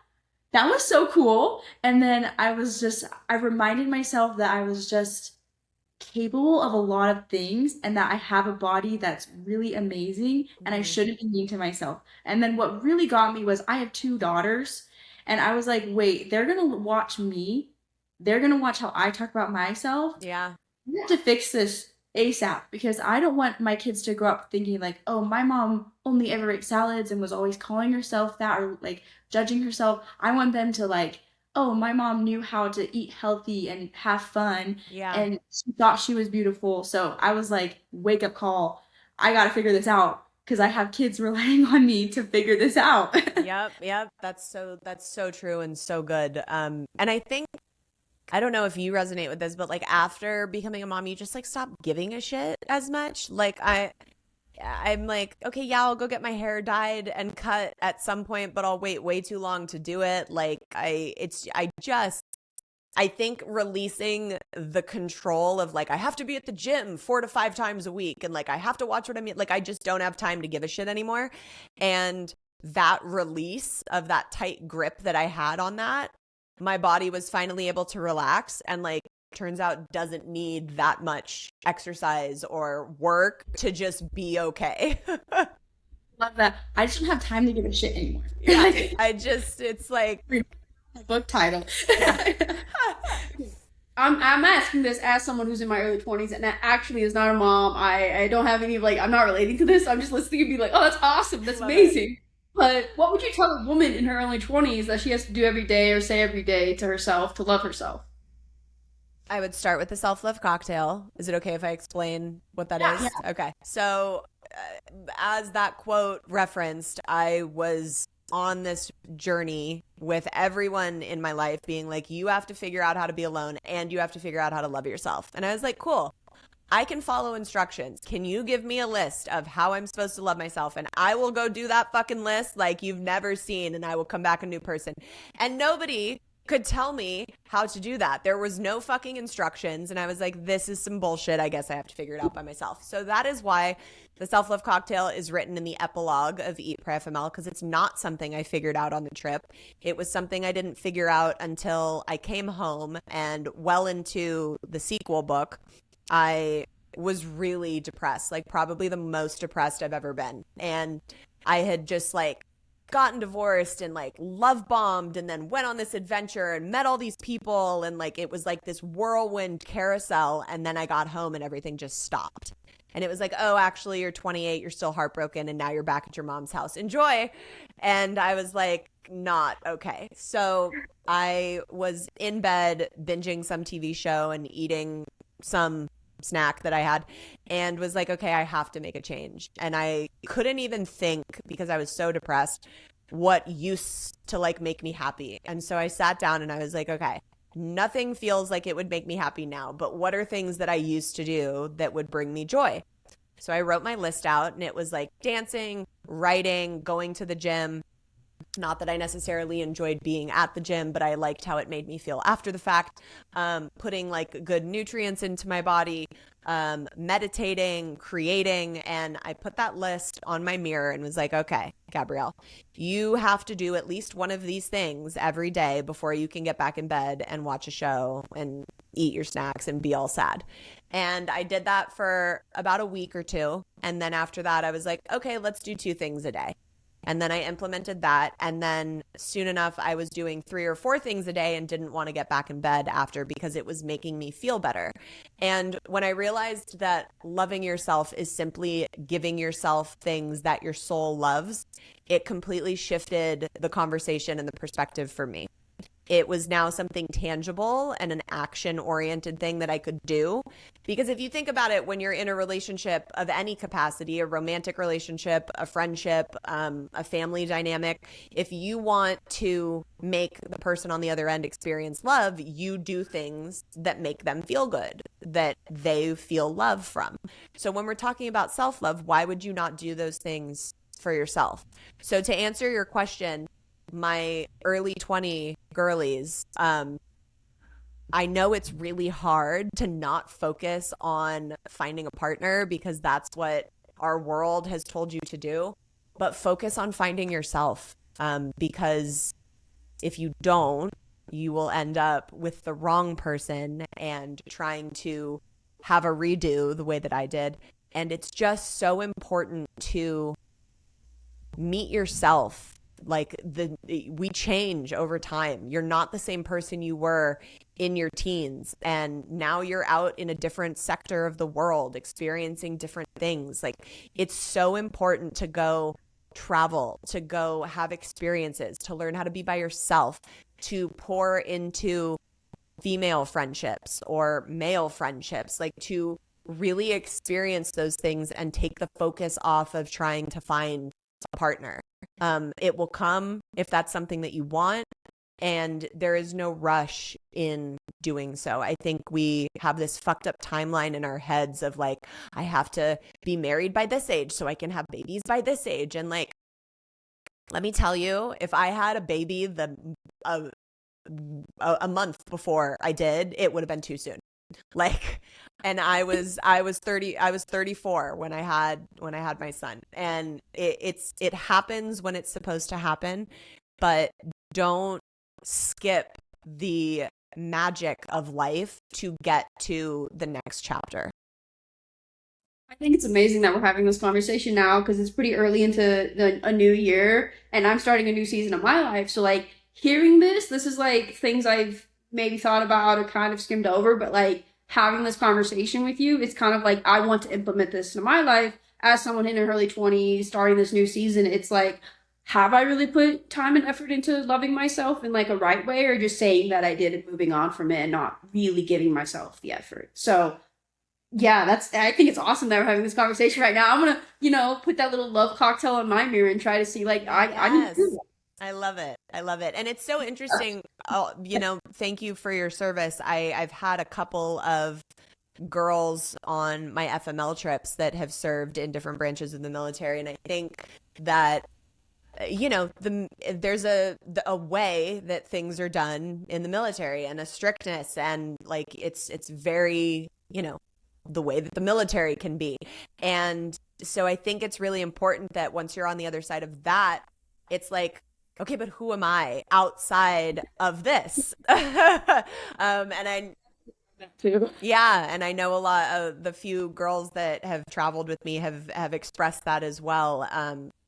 That was so cool. And then I reminded myself that I was just capable of a lot of things and that I have a body that's really amazing and I Mhm. shouldn't be mean to myself. And then what really got me was I have two daughters and I was like, wait, they're gonna watch me. They're gonna watch how I talk about myself. Yeah. We have to fix this ASAP because I don't want my kids to grow up thinking like, oh, my mom only ever ate salads and was always calling herself that or like judging herself. I want them to like, oh, my mom knew how to eat healthy and have fun Yeah. and she thought she was beautiful. So I was like, wake up call. I got to figure this out because I have kids relying on me to figure this out. Yep. Yep. That's so true and so good. And I think I don't know if you resonate with this, but like after becoming a mom, you just like stop giving a shit as much. Like I'm like, okay, yeah, I'll go get my hair dyed and cut at some point, but I'll wait way too long to do it. Like I think releasing the control of like I have to be at the gym 4 to 5 times a week and like I have to watch what I mean. Like I just don't have time to give a shit anymore. And that release of that tight grip that I had on that, my body was finally able to relax and like turns out doesn't need that much exercise or work to just be okay. Love that. I just don't have time to give a shit anymore. Yeah, it's like Book title. I'm asking this as someone who's in my early 20s and that actually is not a mom. I don't have any, like, I'm not relating to this. I'm just listening and be like, oh, that's awesome. That's Love it. amazing. But what would you tell a woman in her early 20s that she has to do every day or say every day to herself to love herself? I would start with the self-love cocktail. Is it okay if I explain what that is? Yeah. Okay. So, as that quote referenced, I was on this journey with everyone in my life being like, you have to figure out how to be alone and you have to figure out how to love yourself. And I was like, cool. I can follow instructions. Can you give me a list of how I'm supposed to love myself? And I will go do that fucking list like you've never seen, and I will come back a new person. And nobody could tell me how to do that. There was no fucking instructions. And I was like, this is some bullshit. I guess I have to figure it out by myself. So that is why the self-love cocktail is written in the epilogue of Eat, Pray, FML, because it's not something I figured out on the trip. It was something I didn't figure out until I came home and well into the sequel book. I was really depressed, like probably the most depressed I've ever been. And I had just like gotten divorced and like love bombed and then went on this adventure and met all these people. And like, it was like this whirlwind carousel. And then I got home and everything just stopped. And it was like, oh, actually, you're 28, you're still heartbroken, and now you're back at your mom's house. Enjoy. And I was like, not okay. So I was in bed binging some TV show and eating some snack that I had and was like, okay, I have to make a change. And I couldn't even think, because I was so depressed, what used to like make me happy. And so I sat down and I was like, okay, nothing feels like it would make me happy now, but what are things that I used to do that would bring me joy? So I wrote my list out, and it was like dancing, writing, going to the gym. Not that I necessarily enjoyed being at the gym, but I liked how it made me feel after the fact. Putting like good nutrients into my body, meditating, creating. And I put that list on my mirror and was like, okay, Gabrielle, you have to do at least one of these things every day before you can get back in bed and watch a show and eat your snacks and be all sad. And I did that for about a week or two. And then after that, I was like, okay, let's do 2 things a day. And then I implemented that. And then soon enough, I was doing 3 or 4 things a day and didn't want to get back in bed after because it was making me feel better. And when I realized that loving yourself is simply giving yourself things that your soul loves, it completely shifted the conversation and the perspective for me. It was now something tangible and an action-oriented thing that I could do. Because if you think about it, when you're in a relationship of any capacity, a romantic relationship, a friendship, a family dynamic, if you want to make the person on the other end experience love, you do things that make them feel good, that they feel love from. So when we're talking about self-love, why would you not do those things for yourself? So to answer your question, my early 20 girlies, I know it's really hard to not focus on finding a partner because that's what our world has told you to do. but focus on finding yourself, because if you don't, you will end up with the wrong person and trying to have a redo the way that I did. And it's just so important to meet yourself. Like we change over time. You're not the same person you were in your teens, and now you're out in a different sector of the world experiencing different things. Like, it's so important to go travel, to go have experiences, to learn how to be by yourself, to pour into female friendships or male friendships, like to really experience those things and take the focus off of trying to find a partner. It will come if that's something that you want, and there is no rush in doing so. I think we have this fucked up timeline in our heads of like, I have to be married by this age so I can have babies by this age. And like, let me tell you, if I had a baby a month before I did, it would have been too soon. Like, and I was 34 when I had my son, and it happens when it's supposed to happen, but don't skip the magic of life to get to the next chapter. I think it's amazing that we're having this conversation now because it's pretty early into a new year, and I'm starting a new season of my life. So like hearing this is like things I've maybe thought about or kind of skimmed over, but like having this conversation with you, it's kind of like I want to implement this in my life as someone in her early 20s starting this new season. It's like, have I really put time and effort into loving myself in like a right way, or just saying that I did and moving on from it and not really giving myself the effort? So yeah, I think it's awesome that we're having this conversation right now. I'm gonna, put that little love cocktail on my mirror and try to see like I need to do that. I love it. And it's so interesting. Thank you for your service. I've had a couple of girls on my FML trips that have served in different branches of the military. And I think that, there's a way that things are done in the military, and a strictness, and like, it's very, the way that the military can be. And so I think it's really important that once you're on the other side of that, it's like, okay, but who am I outside of this? And I know a lot of the few girls that have traveled with me have expressed that as well.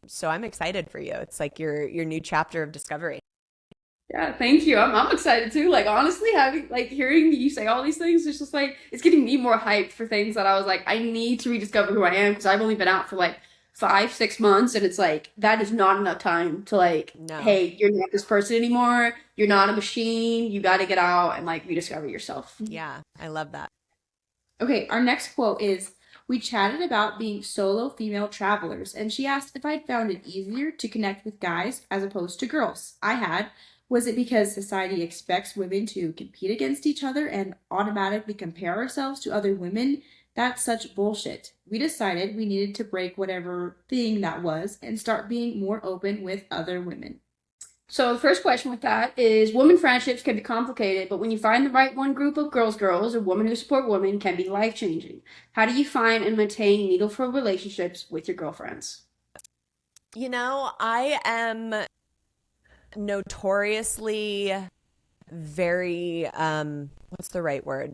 So I'm excited for you. It's like your new chapter of discovery. Yeah, thank you. I'm excited too. Like, honestly, hearing you say all these things, it's just like, it's getting me more hyped for things that I was like, I need to rediscover who I am, because I've only been out for like 5-6 months, and it's like, that is not enough time to like, no. Hey, you're not this person anymore. You're not a machine. You got to get out and like rediscover yourself. Yeah, I love that. Okay, our next quote is, we chatted about being solo female travelers, and she asked if I'd found it easier to connect with guys as opposed to girls. I had. Was it because society expects women to compete against each other and automatically compare ourselves to other women? That's such bullshit. We decided we needed to break whatever thing that was and start being more open with other women. So the first question with that is, women friendships can be complicated, but when you find the right one group of girls, or women who support women, can be life-changing. How do you find and maintain meaningful relationships with your girlfriends? I am notoriously very, what's the right word?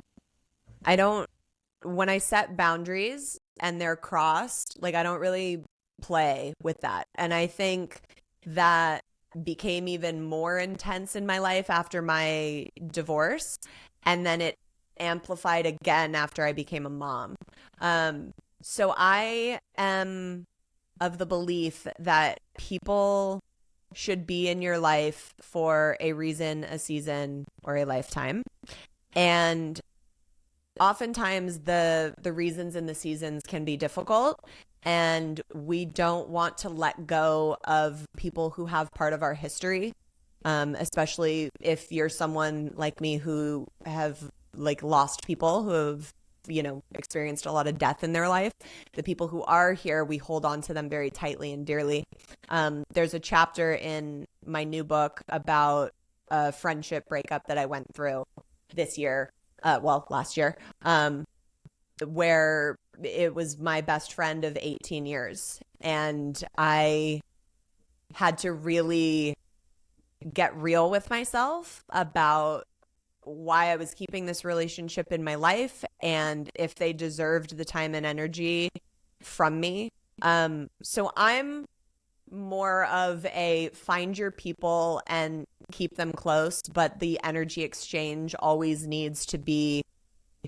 When I set boundaries and they're crossed, like, I don't really play with that. And I think that became even more intense in my life after my divorce. And then it amplified again after I became a mom. So I am of the belief that people should be in your life for a reason, a season, or a lifetime. And oftentimes the reasons and the seasons can be difficult, and we don't want to let go of people who have part of our history, especially if you're someone like me who have like lost people who have experienced a lot of death in their life. The people who are here, we hold on to them very tightly and dearly. There's a chapter in my new book about a friendship breakup that I went through last year, where it was my best friend of 18 years. And I had to really get real with myself about why I was keeping this relationship in my life and if they deserved the time and energy from me. So I'm more of a find your people and keep them close, but the energy exchange always needs to be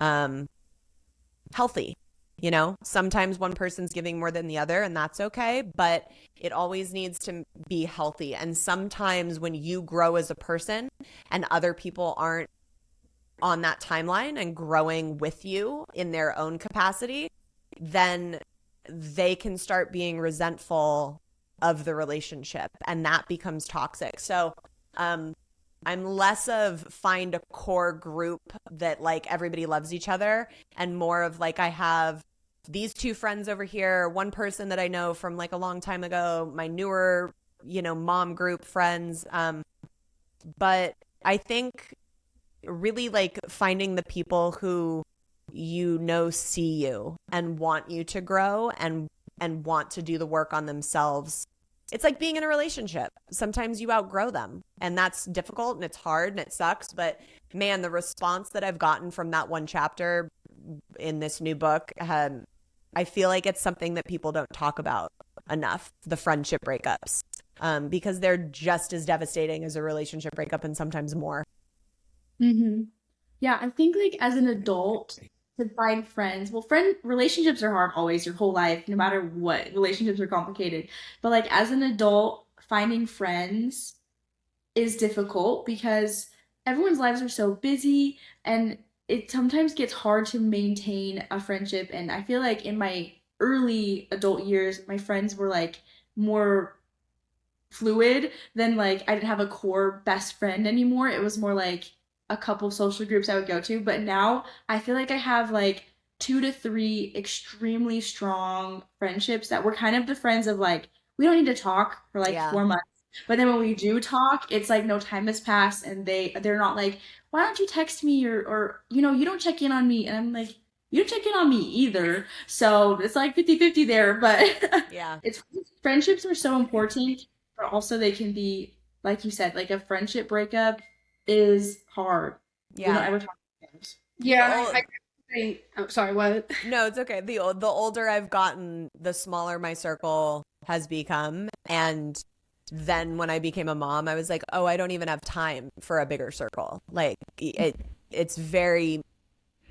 healthy. You know, sometimes one person's giving more than the other, and that's okay, but it always needs to be healthy. And sometimes when you grow as a person and other people aren't on that timeline and growing with you in their own capacity, then they can start being resentful of the relationship, and that becomes toxic. So I'm less of find a core group that like everybody loves each other, and more of like I have these two friends over here, one person that I know from like a long time ago, my newer, mom group friends. But I think really like finding the people who see you and want you to grow and want to do the work on themselves. It's like being in a relationship. Sometimes you outgrow them, and that's difficult and it's hard and it sucks. But man, the response that I've gotten from that one chapter in this new book, I feel like it's something that people don't talk about enough, the friendship breakups, because they're just as devastating as a relationship breakup and sometimes more. Mm-hmm. Yeah, I think like as an adult to find friends, well, relationships are hard always your whole life, no matter what. Relationships are complicated. But like as an adult, finding friends is difficult because everyone's lives are so busy and it sometimes gets hard to maintain a friendship. And I feel like in my early adult years, my friends were like more fluid than like I didn't have a core best friend anymore. It was more like a couple social groups I would go to. But now I feel like I have like 2 to 3 extremely strong friendships that we're kind of the friends of like, we don't need to talk for like Yeah. 4 months. But then when we do talk, it's like no time has passed and they're not like, why don't you text me or you don't check in on me. And I'm like, you don't check in on me either. So it's like 50-50 there. But Yeah. it's friendships are so important, but also they can be, like you said, like a friendship breakup is hard. We don't Yeah. ever talk about things. Yeah, I think. Oh, sorry, what? No, it's okay. The older I've gotten, the smaller my circle has become. And then when I became a mom, I was like, oh, I don't even have time for a bigger circle. Like it's very,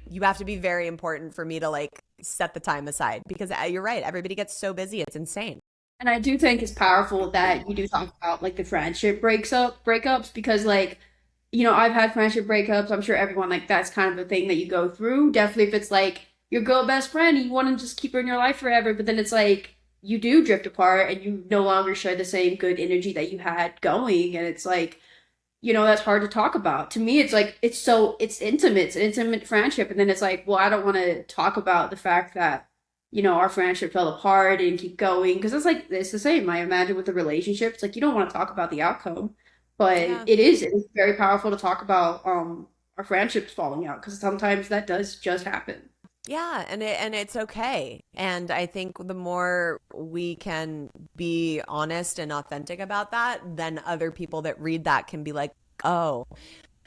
you have to be very important for me to like set the time aside because you're right. Everybody gets so busy. It's insane. And I do think it's powerful that you do talk about like the friendship breakups because like, I've had friendship breakups. I'm sure everyone like that's kind of a thing that you go through. Definitely if it's like your girl best friend and you want to just keep her in your life forever, but then it's like you do drift apart and you no longer share the same good energy that you had going, and it's like, that's hard to talk about. To me, it's like it's intimate. It's an intimate friendship, and then it's like, well, I don't want to talk about the fact that our friendship fell apart and keep going because it's the same. I imagine with the relationship, it's like you don't want to talk about the outcome, but Yeah. it's very powerful to talk about our friendships falling out because sometimes that does just happen. Yeah, and it's okay. And I think the more we can be honest and authentic about that, then other people that read that can be like, "Oh,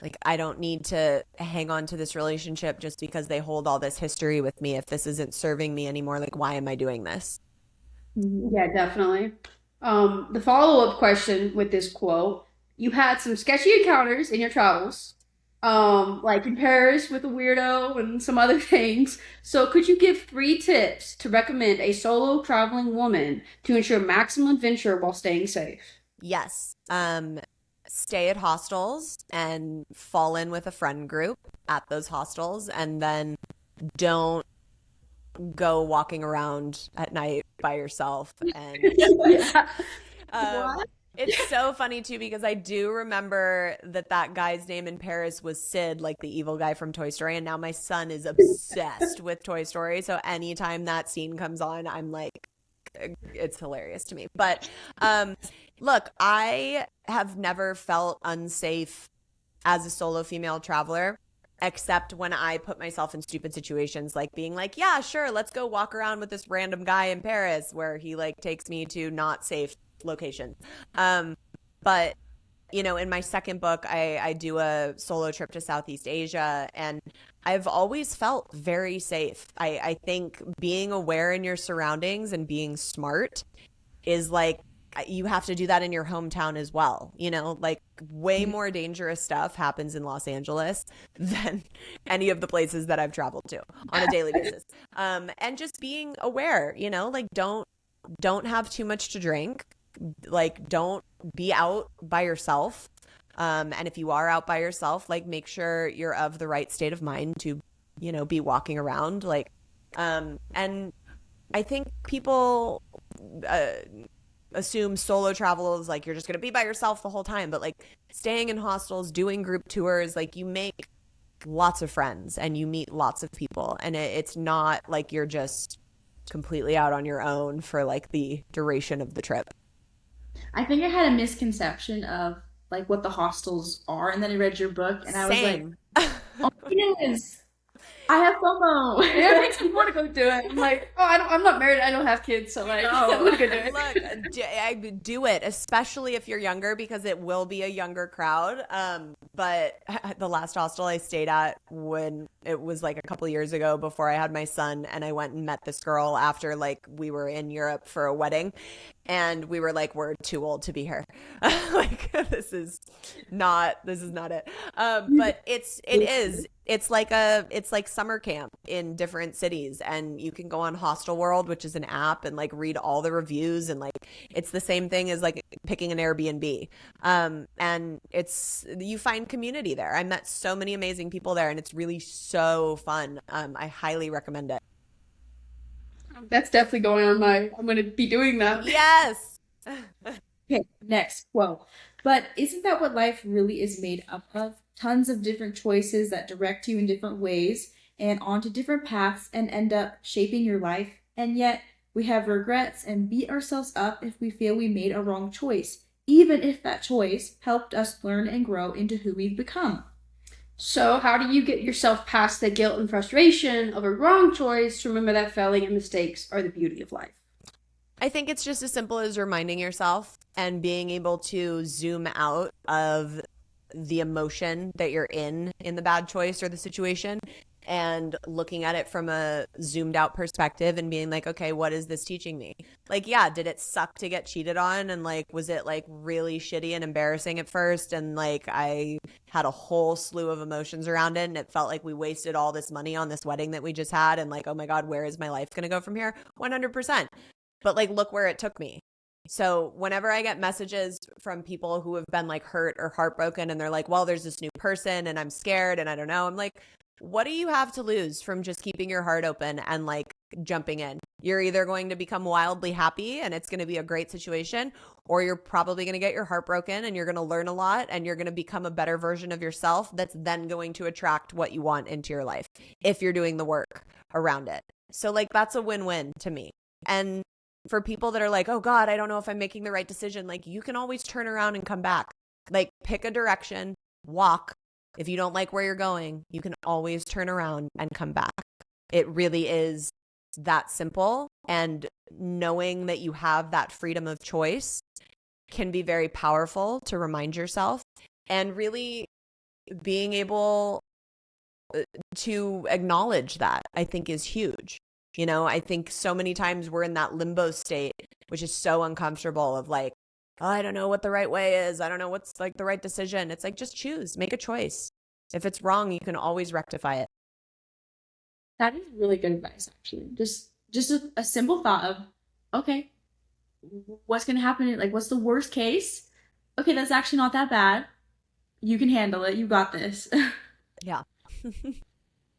like I don't need to hang on to this relationship just because they hold all this history with me. If this isn't serving me anymore, like why am I doing this?" Yeah, definitely. The follow-up question with this quote, you had some sketchy encounters in your travels, like in Paris with a weirdo and some other things. So could you give 3 tips to recommend a solo traveling woman to ensure maximum adventure while staying safe? Yes. Stay at hostels and fall in with a friend group at those hostels, and then don't go walking around at night by yourself. And Yeah. What? it's so funny too because I do remember that guy's name in Paris was Sid, like the evil guy from Toy Story, and now my son is obsessed with Toy Story. So anytime that scene comes on, I'm like, it's hilarious to me. But look, I have never felt unsafe as a solo female traveler, except when I put myself in stupid situations like being like, yeah, sure, let's go walk around with this random guy in Paris where he like takes me to not safe locations. But in my second book, I do a solo trip to Southeast Asia, and I've always felt very safe. I think being aware in your surroundings and being smart is like, you have to do that in your hometown as well. Like way more dangerous stuff happens in Los Angeles than any of the places that I've traveled to on a daily basis. And just being aware, like don't have too much to drink. Like don't be out by yourself. And if you are out by yourself, like make sure you're of the right state of mind to, be walking around. Like, and I think people assume solo travel is like you're just going to be by yourself the whole time, but like staying in hostels, doing group tours, like you make lots of friends and you meet lots of people, and it's not like you're just completely out on your own for like the duration of the trip. I think I had a misconception of like what the hostels are, and then I read your book, and I was like, Same. oh, yes, I have FOMO. Yeah, it makes me want to go do it. I'm like, oh, I'm not married. I don't have kids, so like, I'm gonna go do it. Look, I do it, especially if you're younger, because it will be a younger crowd. But the last hostel I stayed at, when it was like a couple years ago before I had my son, and I went and met this girl after like we were in Europe for a wedding, and we were like, we're too old to be here. Like this is not it. But it's like summer camp in different cities, and you can go on Hostel World, which is an app, and like read all the reviews, and like it's the same thing as like picking an Airbnb. And you find community there. I met so many amazing people there, and it's really so fun. I highly recommend it. That's definitely going on I'm gonna be doing that. Yes. Okay, next quote. But isn't that what life really is made up of? Tons of different choices that direct you in different ways and onto different paths and end up shaping your life. And yet we have regrets and beat ourselves up if we feel we made a wrong choice, even if that choice helped us learn and grow into who we've become. So, how do you get yourself past the guilt and frustration of a wrong choice to remember that failing and mistakes are the beauty of life? I think it's just as simple as reminding yourself and being able to zoom out of the emotion that you're in the bad choice or the situation, and looking at it from a zoomed out perspective and being like, okay, what is this teaching me? Like, yeah, did it suck to get cheated on? And like, was it like really shitty and embarrassing at first? And like, I had a whole slew of emotions around it, and it felt like we wasted all this money on this wedding that we just had. And like, oh my God, where is my life going to go from here? 100%. But like, look where it took me. So whenever I get messages from people who have been like hurt or heartbroken, and they're like, well, there's this new person and I'm scared and I don't know. I'm like, what do you have to lose from just keeping your heart open and like jumping in? You're either going to become wildly happy and it's going to be a great situation, or you're probably going to get your heart broken and you're going to learn a lot and you're going to become a better version of yourself that's then going to attract what you want into your life if you're doing the work around it. So like, that's a win-win to me. And for people that are like, oh God, I don't know if I'm making the right decision, like you can always turn around and come back. Like pick a direction, walk. If you don't like where you're going, you can always turn around and come back. It really is that simple. And knowing that you have that freedom of choice can be very powerful to remind yourself, and really being able to acknowledge that, I think, is huge. I think so many times we're in that limbo state, which is so uncomfortable, of like, oh, I don't know what the right way is. I don't know what's like the right decision. It's like, just choose, make a choice. If it's wrong, you can always rectify it. That is really good advice, actually. Just a simple thought of, okay, what's going to happen? Like, what's the worst case? Okay, that's actually not that bad. You can handle it. You got this. Yeah.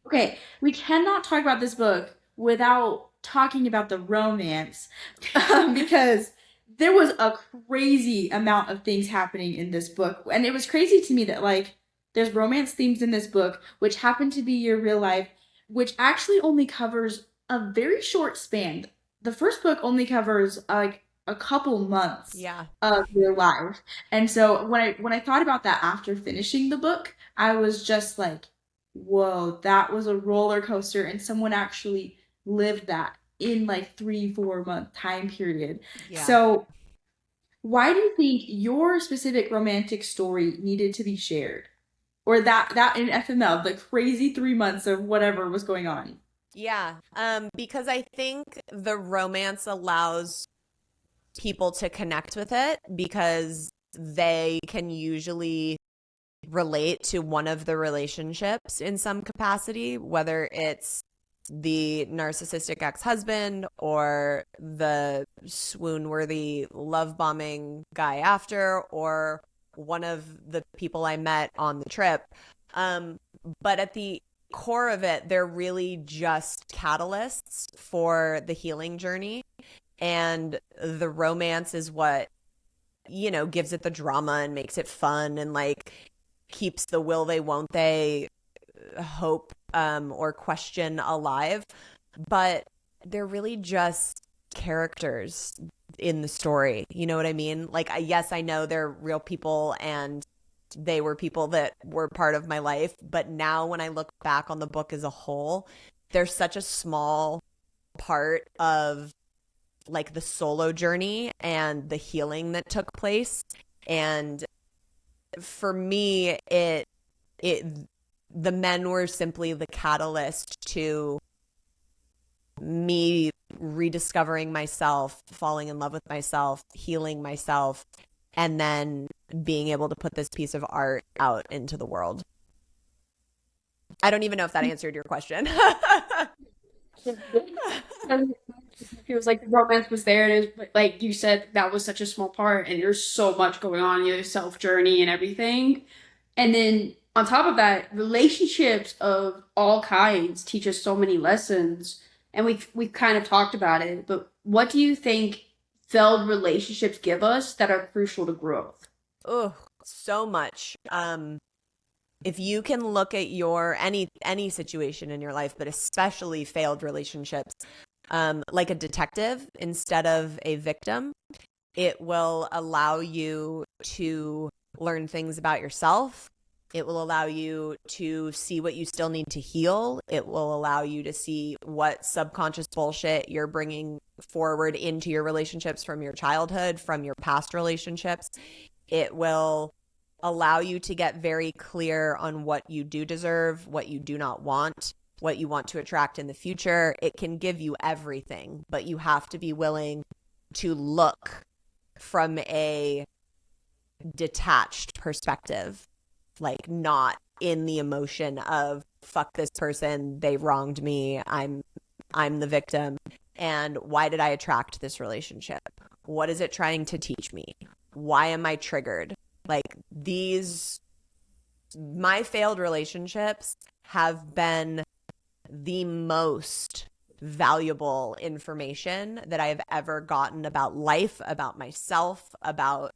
Okay, we cannot talk about this book without talking about the romance, because there was a crazy amount of things happening in this book. And it was crazy to me that like there's romance themes in this book, which happen to be your real life, which actually only covers a very short span. The first book only covers like a couple months of your life. And so when I thought about that after finishing the book, I was just like, whoa, that was a roller coaster, and someone actually lived that in like 3-4 month time period. Yeah. So Why do you think your specific romantic story needed to be shared? Or that in FML, the crazy 3 months of whatever was going on? Yeah, because I think the romance allows people to connect with it because they can usually relate to one of the relationships in some capacity, whether it's the narcissistic ex-husband or the swoon-worthy love bombing guy after, or one of the people I met on the trip. But at the core of it, they're really just catalysts for the healing journey. And the romance is what, gives it the drama and makes it fun and like keeps the will they, won't they hope or question alive. But they're really just characters in the story. You know what I mean? Like, yes, I know they're real people and they were people that were part of my life. But now when I look back on the book as a whole, they're such a small part of like the solo journey and the healing that took place. And for me, the men were simply the catalyst to me rediscovering myself, falling in love with myself, healing myself, and then being able to put this piece of art out into the world. I don't even know if that answered your question. It was like the romance was there, and it was, like you said, that was such a small part, and there's so much going on in your self journey and everything. And then on top of that, relationships of all kinds teach us so many lessons, and we've kind of talked about it. But what do you think failed relationships give us that are crucial to growth? Oh, so much. If you can look at your any situation in your life, but especially failed relationships, like a detective instead of a victim, it will allow you to learn things about yourself. It will allow you to see what you still need to heal. It will allow you to see what subconscious bullshit you're bringing forward into your relationships from your childhood, from your past relationships. It will allow you to get very clear on what you do deserve, what you do not want, what you want to attract in the future. It can give you everything, but you have to be willing to look from a detached perspective, like not in the emotion of fuck this person, they wronged me, I'm the victim, and why did I attract this relationship? What is it trying to teach me? Why am I triggered? Like my failed relationships have been the most valuable information that I have ever gotten about life, about myself, about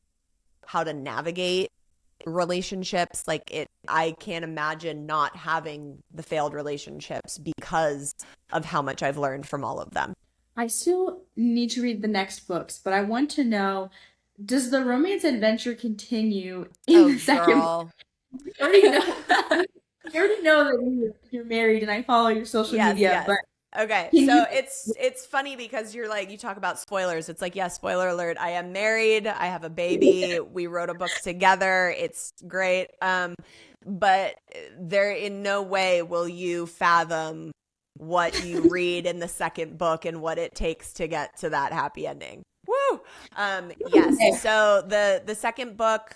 how to navigate relationships. I can't imagine not having the failed relationships because of how much I've learned from all of them. I still need to read the next books, but I want to know, does the romance adventure continue in the second Girl. You already know, you already know that you're married and I follow your social media, Yes. but Okay, can so you it's funny because you're like, you talk about spoilers. It's like, yeah, spoiler alert. I am married. I have a baby. We wrote a book together. It's great. But there in no way will you fathom what you read in the second book and what it takes to get to that happy ending. Woo! Yes. So the second book,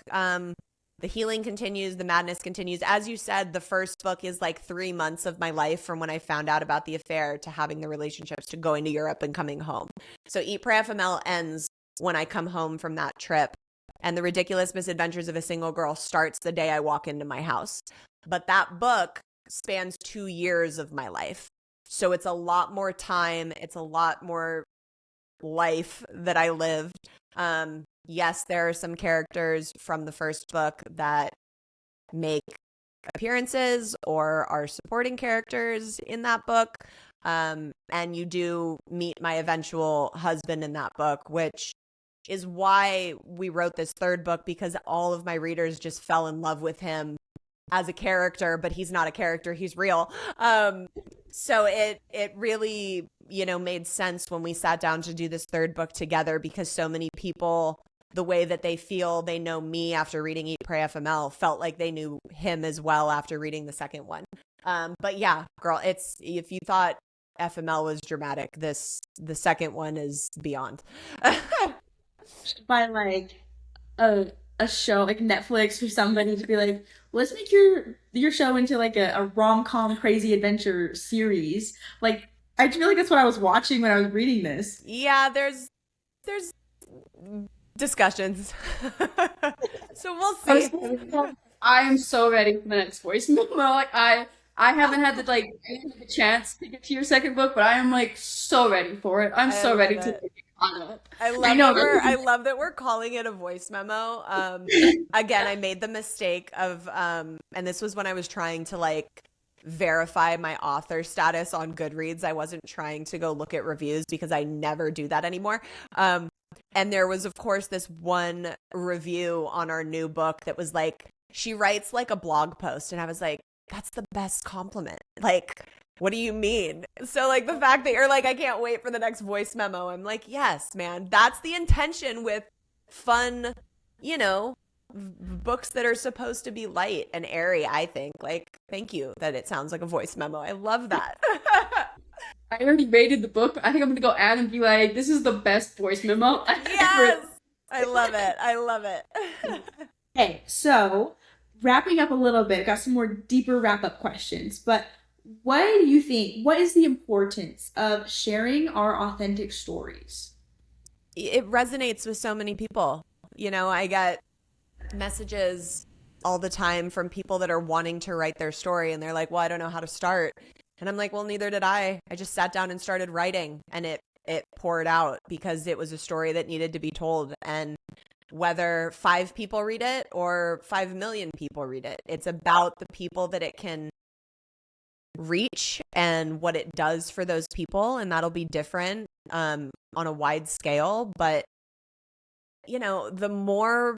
the healing continues, the madness continues. As you said, the first book is like 3 months of my life from when I found out about the affair to having the relationships to going to Europe and coming home. So Eat, Pray, FML ends when I come home from that trip. And The Ridiculous Misadventures of a Single Girl starts the day I walk into my house. But that book spans 2 years of my life. So it's a lot more time. It's a lot more life that I lived. Yes, there are some characters from the first book that make appearances or are supporting characters in that book. And you do meet my eventual husband in that book, which is why we wrote this third book, because all of my readers just fell in love with him as a character, but he's not a character, he's real. So it really, made sense when we sat down to do this third book together, because so many people the way that they feel they know me after reading Eat, Pray, FML felt like they knew him as well after reading the second one. But yeah, girl, it's, if you thought FML was dramatic, the second one is beyond. By like a show like Netflix or somebody to be like, let's make your show into like a rom-com crazy adventure series. Like I feel like that's what I was watching when I was reading this. Yeah, there's discussions. So we'll see. I am so ready for the next voice memo. Like I haven't had the chance to get to your second book, but I am like so ready for it. I'm so ready to get caught up. I love that we're calling it a voice memo. Again, I made the mistake of and this was when I was trying to like verify my author status on Goodreads. I wasn't trying to go look at reviews because I never do that anymore. And there was, of course, this one review on our new book that was like, she writes like a blog post, and I was like, that's the best compliment. Like, what do you mean? So like the fact that you're like, I can't wait for the next voice memo. I'm like, yes, man, that's the intention with fun, you know, books that are supposed to be light and airy, I think. Like, thank you that it sounds like a voice memo. I love that. I already rated the book, but I think I'm gonna go add and be like, this is the best voice memo I've Yes! I love it. I love it. Okay, so wrapping up a little bit, got some more deeper wrap-up questions, but what do you think, what is the importance of sharing our authentic stories? It resonates with so many people. You know, I get messages all the time from people that are wanting to write their story, and they're like, well, I don't know how to start. And I'm like, well, neither did I. I just sat down and started writing, and it poured out because it was a story that needed to be told. And whether 5 people read it or 5 million people read it, it's about the people that it can reach and what it does for those people. And that'll be different on a wide scale. But, you know, the more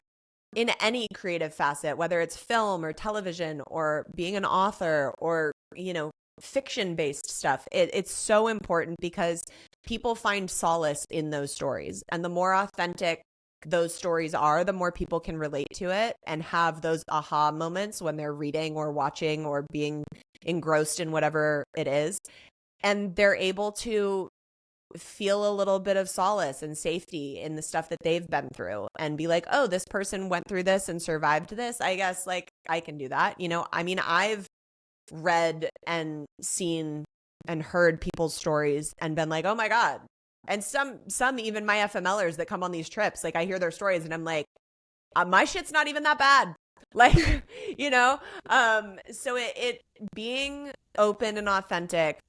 in any creative facet, whether it's film or television or being an author or, you know, fiction-based stuff, it's so important because people find solace in those stories. And the more authentic those stories are, the more people can relate to it and have those aha moments when they're reading or watching or being engrossed in whatever it is. And they're able to feel a little bit of solace and safety in the stuff that they've been through and be like, oh, this person went through this and survived this. I guess like I can do that. You know, I mean, I've read and seen and heard people's stories and been like, oh my God. And some even my FMLers that come on these trips, like I hear their stories and I'm like, my shit's not even that bad. Like, you know, so it being open and authentic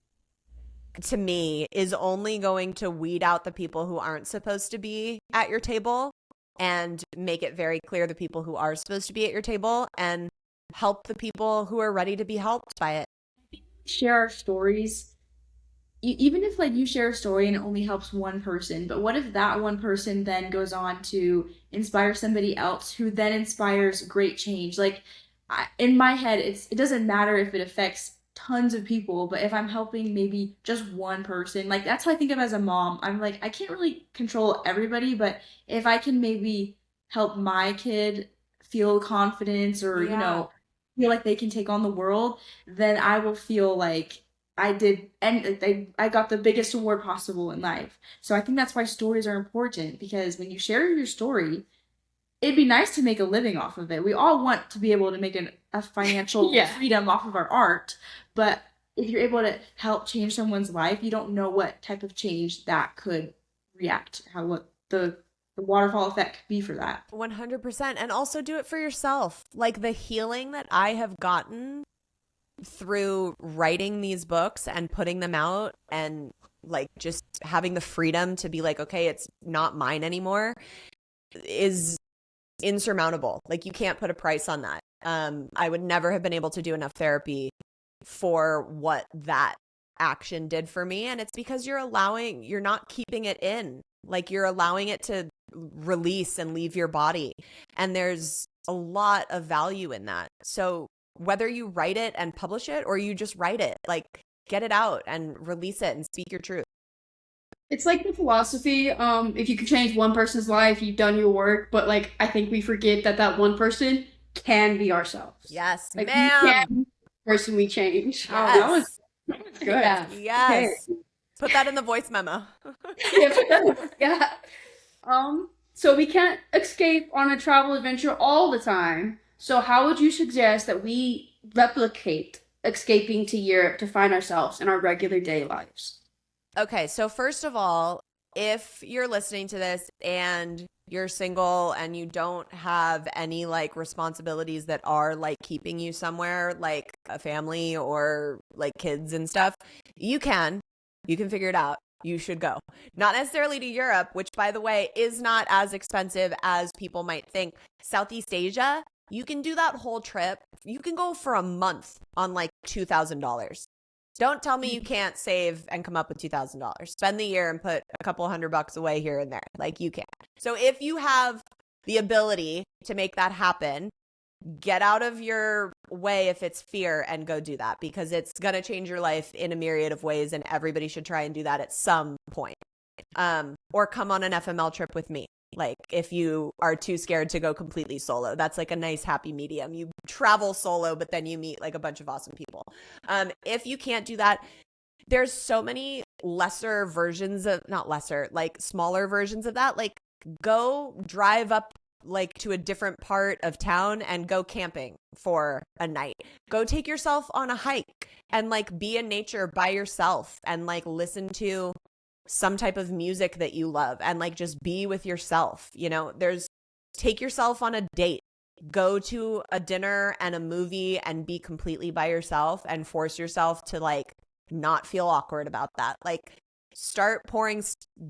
to me is only going to weed out the people who aren't supposed to be at your table and make it very clear the people who are supposed to be at your table and help the people who are ready to be helped by it. Share our stories. Even if like you share a story and it only helps one person, but what if that one person then goes on to inspire somebody else who then inspires great change? Like in my head, it doesn't matter if it affects tons of people, but if I'm helping maybe just one person, like that's how I think of as a mom. I'm like, I can't really control everybody, but if I can maybe help my kid feel confidence or, you know, feel like they can take on the world, then I will feel like I did, and I got the biggest reward possible in life. So I think that's why stories are important, because when you share your story, it'd be nice to make a living off of it. We all want to be able to make a financial freedom off of our art, but if you're able to help change someone's life, you don't know what type of change that could what the waterfall effect could be for that. 100%. And also do it for yourself. Like the healing that I have gotten through writing these books and putting them out and like just having the freedom to be like, okay, it's not mine anymore, is insurmountable. Like you can't put a price on that. I would never have been able to do enough therapy for what that action did for me. And it's because you're not keeping it in. Like you're allowing it to release and leave your body. And there's a lot of value in that. So whether you write it and publish it or you just write it, like get it out and release it and speak your truth. It's like the philosophy, if you could change one person's life, you've done your work, but like I think we forget that that one person can be ourselves. Yes, Like we ma'am. can be the person we change. Oh, that was Yes. good. Yeah. Yes. Put that in the voice memo. Yeah. So we can't escape on a travel adventure all the time. So how would you suggest that we replicate escaping to Europe to find ourselves in our regular day lives? Okay, so first of all, if you're listening to this and you're single and you don't have any like responsibilities that are like keeping you somewhere, like a family or like kids and stuff, you can figure it out. You should go. Not necessarily to Europe, which by the way is not as expensive as people might think. Southeast Asia, you can do that whole trip. You can go for a month on like $2,000. Don't tell me you can't save and come up with $2,000. Spend the year and put a couple $100 away here and there. Like you can. So if you have the ability to make that happen, get out of your way if it's fear and go do that, because it's going to change your life in a myriad of ways, and everybody should try and do that at some point. Or come on an FML trip with me. Like if you are too scared to go completely solo, that's like a nice happy medium. You travel solo, but then you meet like a bunch of awesome people. If you can't do that, there's so many lesser versions of, not lesser, like smaller versions of that. Like go drive up like to a different part of town and go camping for a night. Go take yourself on a hike and like be in nature by yourself and like listen to some type of music that you love and like just be with yourself. You know, take yourself on a date, go to a dinner and a movie and be completely by yourself and force yourself to like not feel awkward about that. Like start pouring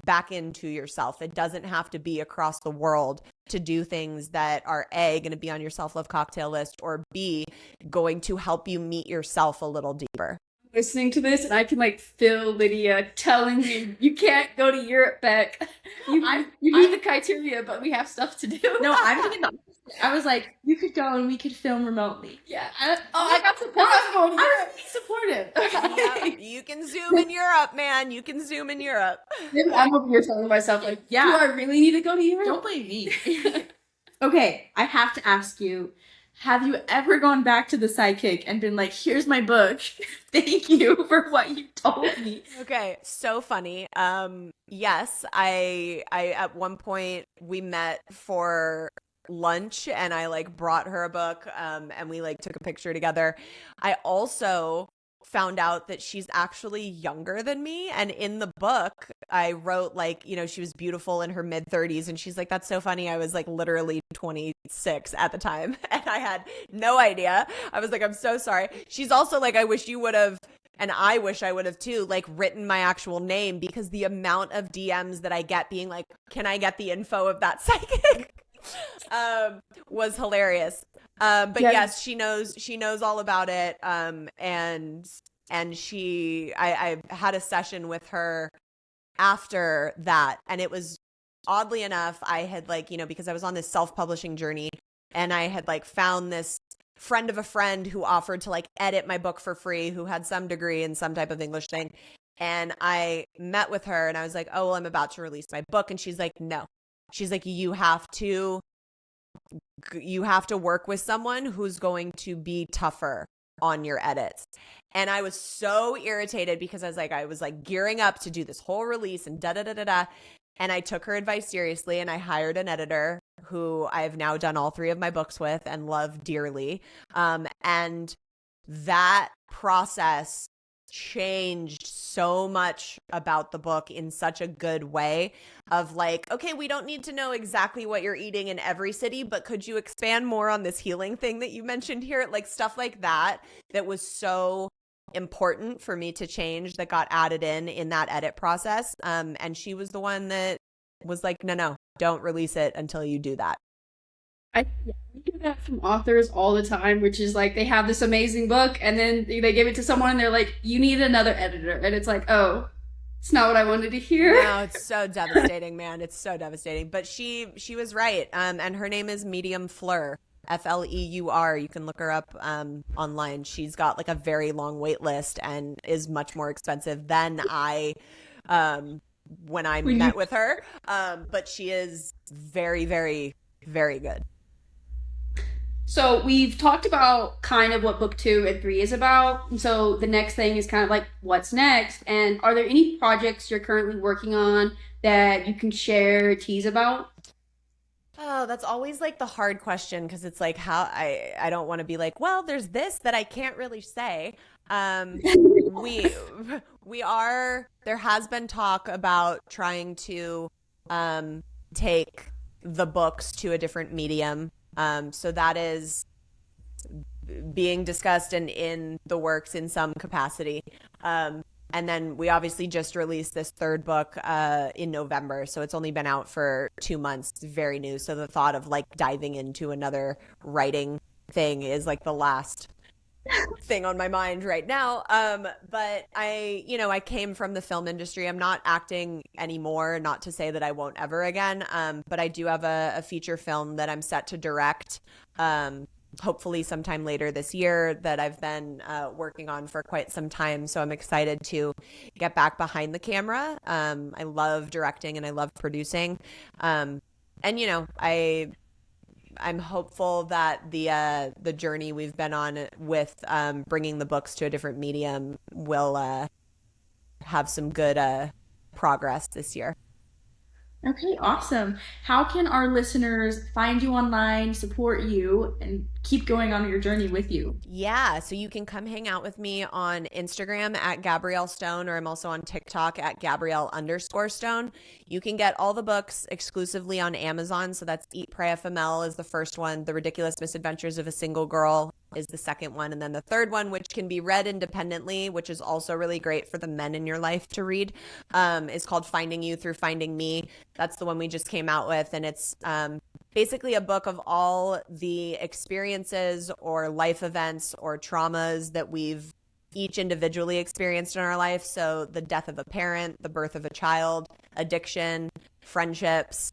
back into yourself. It doesn't have to be across the world to do things that are A, going to be on your self-love cocktail list, or B, going to help you meet yourself a little deeper. Listening to this, and I can like feel Lydia telling you you can't go to Europe, Beck. You meet the criteria, but we have stuff to do. No, I'm thinking the opposite. I was like, you could go and we could film remotely. Yeah. I got support. I was being supportive. Yep, you can Zoom in Europe, man. You can Zoom in Europe. I'm over here telling myself, like, Yeah. do I really need to go to Europe? Don't blame me. Okay, I have to ask you, have you ever gone back to the sidekick and been like, here's my book. Thank you for what you told me. Okay, so funny. Yes, I at one point we met for lunch and I like brought her a book and we like took a picture together. I also found out that she's actually younger than me, and in the book I wrote like, you know, she was beautiful in her mid 30s, and she's like, that's so funny, I was like literally 26 at the time and I had no idea. I was like, I'm so sorry. She's also like, I wish you would have, and I wish I would have too, like written my actual name, because the amount of DMs that I get being like, can I get the info of that psychic? Was hilarious. But Yeah. yes, she knows all about it. And I had a session with her after that, and it was, oddly enough, I had like, you know, because I was on this self-publishing journey, and I had like found this friend of a friend who offered to like edit my book for free, who had some degree in some type of English thing. And I met with her and I was like, oh, well, I'm about to release my book. And she's like, no. She's like, you have to work with someone who's going to be tougher on your edits. And I was so irritated because I was like gearing up to do this whole release and da-da-da-da-da. And I took her advice seriously, and I hired an editor who I've now done all 3 of my books with and love dearly. And that process changed so much about the book in such a good way of like, okay, we don't need to know exactly what you're eating in every city, but could you expand more on this healing thing that you mentioned here? Like stuff like that was so important for me to change, that got added in that edit process. And she was the one that was like, no, don't release it until you do that. We do that from authors all the time, which is like they have this amazing book and then they give it to someone and they're like, you need another editor. And it's like, oh, it's not what I wanted to hear. No, it's so devastating, man. It's so devastating. But she was right. And her name is Medium Fleur. Fleur. You can look her up online. She's got like a very long wait list and is much more expensive than I when I met with her. But she is very, very, very good. So we've talked about kind of what book 2 and 3 is about. So the next thing is kind of like what's next. And are there any projects you're currently working on that you can share, tease about? Oh, that's always like the hard question because it's like how I don't want to be like, well, there's this that I can't really say. We there has been talk about trying to take the books to a different medium. So that is being discussed and in the works in some capacity. And then we obviously just released this third book in November. So it's only been out for 2 months. It's very new. So the thought of like diving into another writing thing is like the last thing on my mind right now. But I came from the film industry. I'm not acting anymore, not to say that I won't ever again. But I do have a feature film that I'm set to direct. Hopefully sometime later this year that I've been working on for quite some time. So I'm excited to get back behind the camera. I love directing and I love producing. And I'm hopeful that the journey we've been on with bringing the books to a different medium will have some good progress this year. Okay, awesome. How can our listeners find you online, support you, and keep going on your journey with you? Yeah, so you can come hang out with me on Instagram at Gabrielle Stone, or I'm also on TikTok at Gabrielle_Stone. You can get all the books exclusively on Amazon. So that's Eat, Pray, FML is the first one. The Ridiculous Misadventures of a Single Girl is the second one. And then the third one, which can be read independently, which is also really great for the men in your life to read, is called Finding You Through Finding Me. That's the one we just came out with. And it's basically a book of all the experiences or life events or traumas that we've each individually experienced in our life. So the death of a parent, the birth of a child, addiction, friendships,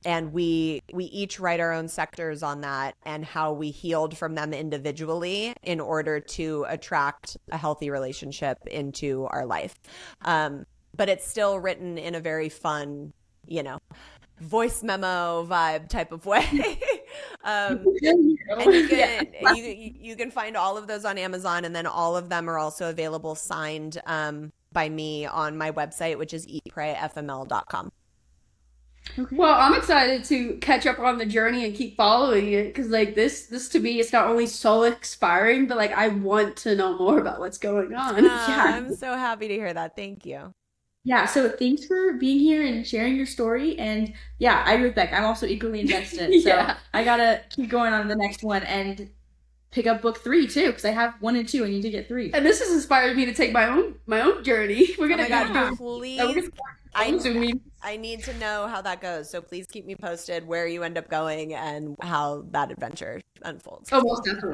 and we each write our own sectors on that and how we healed from them individually in order to attract a healthy relationship into our life. But it's still written in a very fun, voice memo vibe type of way. And you can find all of those on Amazon, and then all of them are also available signed by me on my website, which is eatprayfml.com. Okay. Well, I'm excited to catch up on the journey and keep following it because, like, this to me, it's not only so inspiring, but like I want to know more about what's going on. Yeah. I'm so happy to hear that. Thank you. Yeah, so thanks for being here and sharing your story. And yeah, I agree with Beck. I'm also equally invested. Yeah. So I gotta keep going on the next one and pick up book 3 too, because I have 1 and 2. I need to get 3. And this has inspired me to take my own journey. We're gonna God, go. please. I need to know how that goes. So please keep me posted where you end up going and how that adventure unfolds. Oh, most definitely.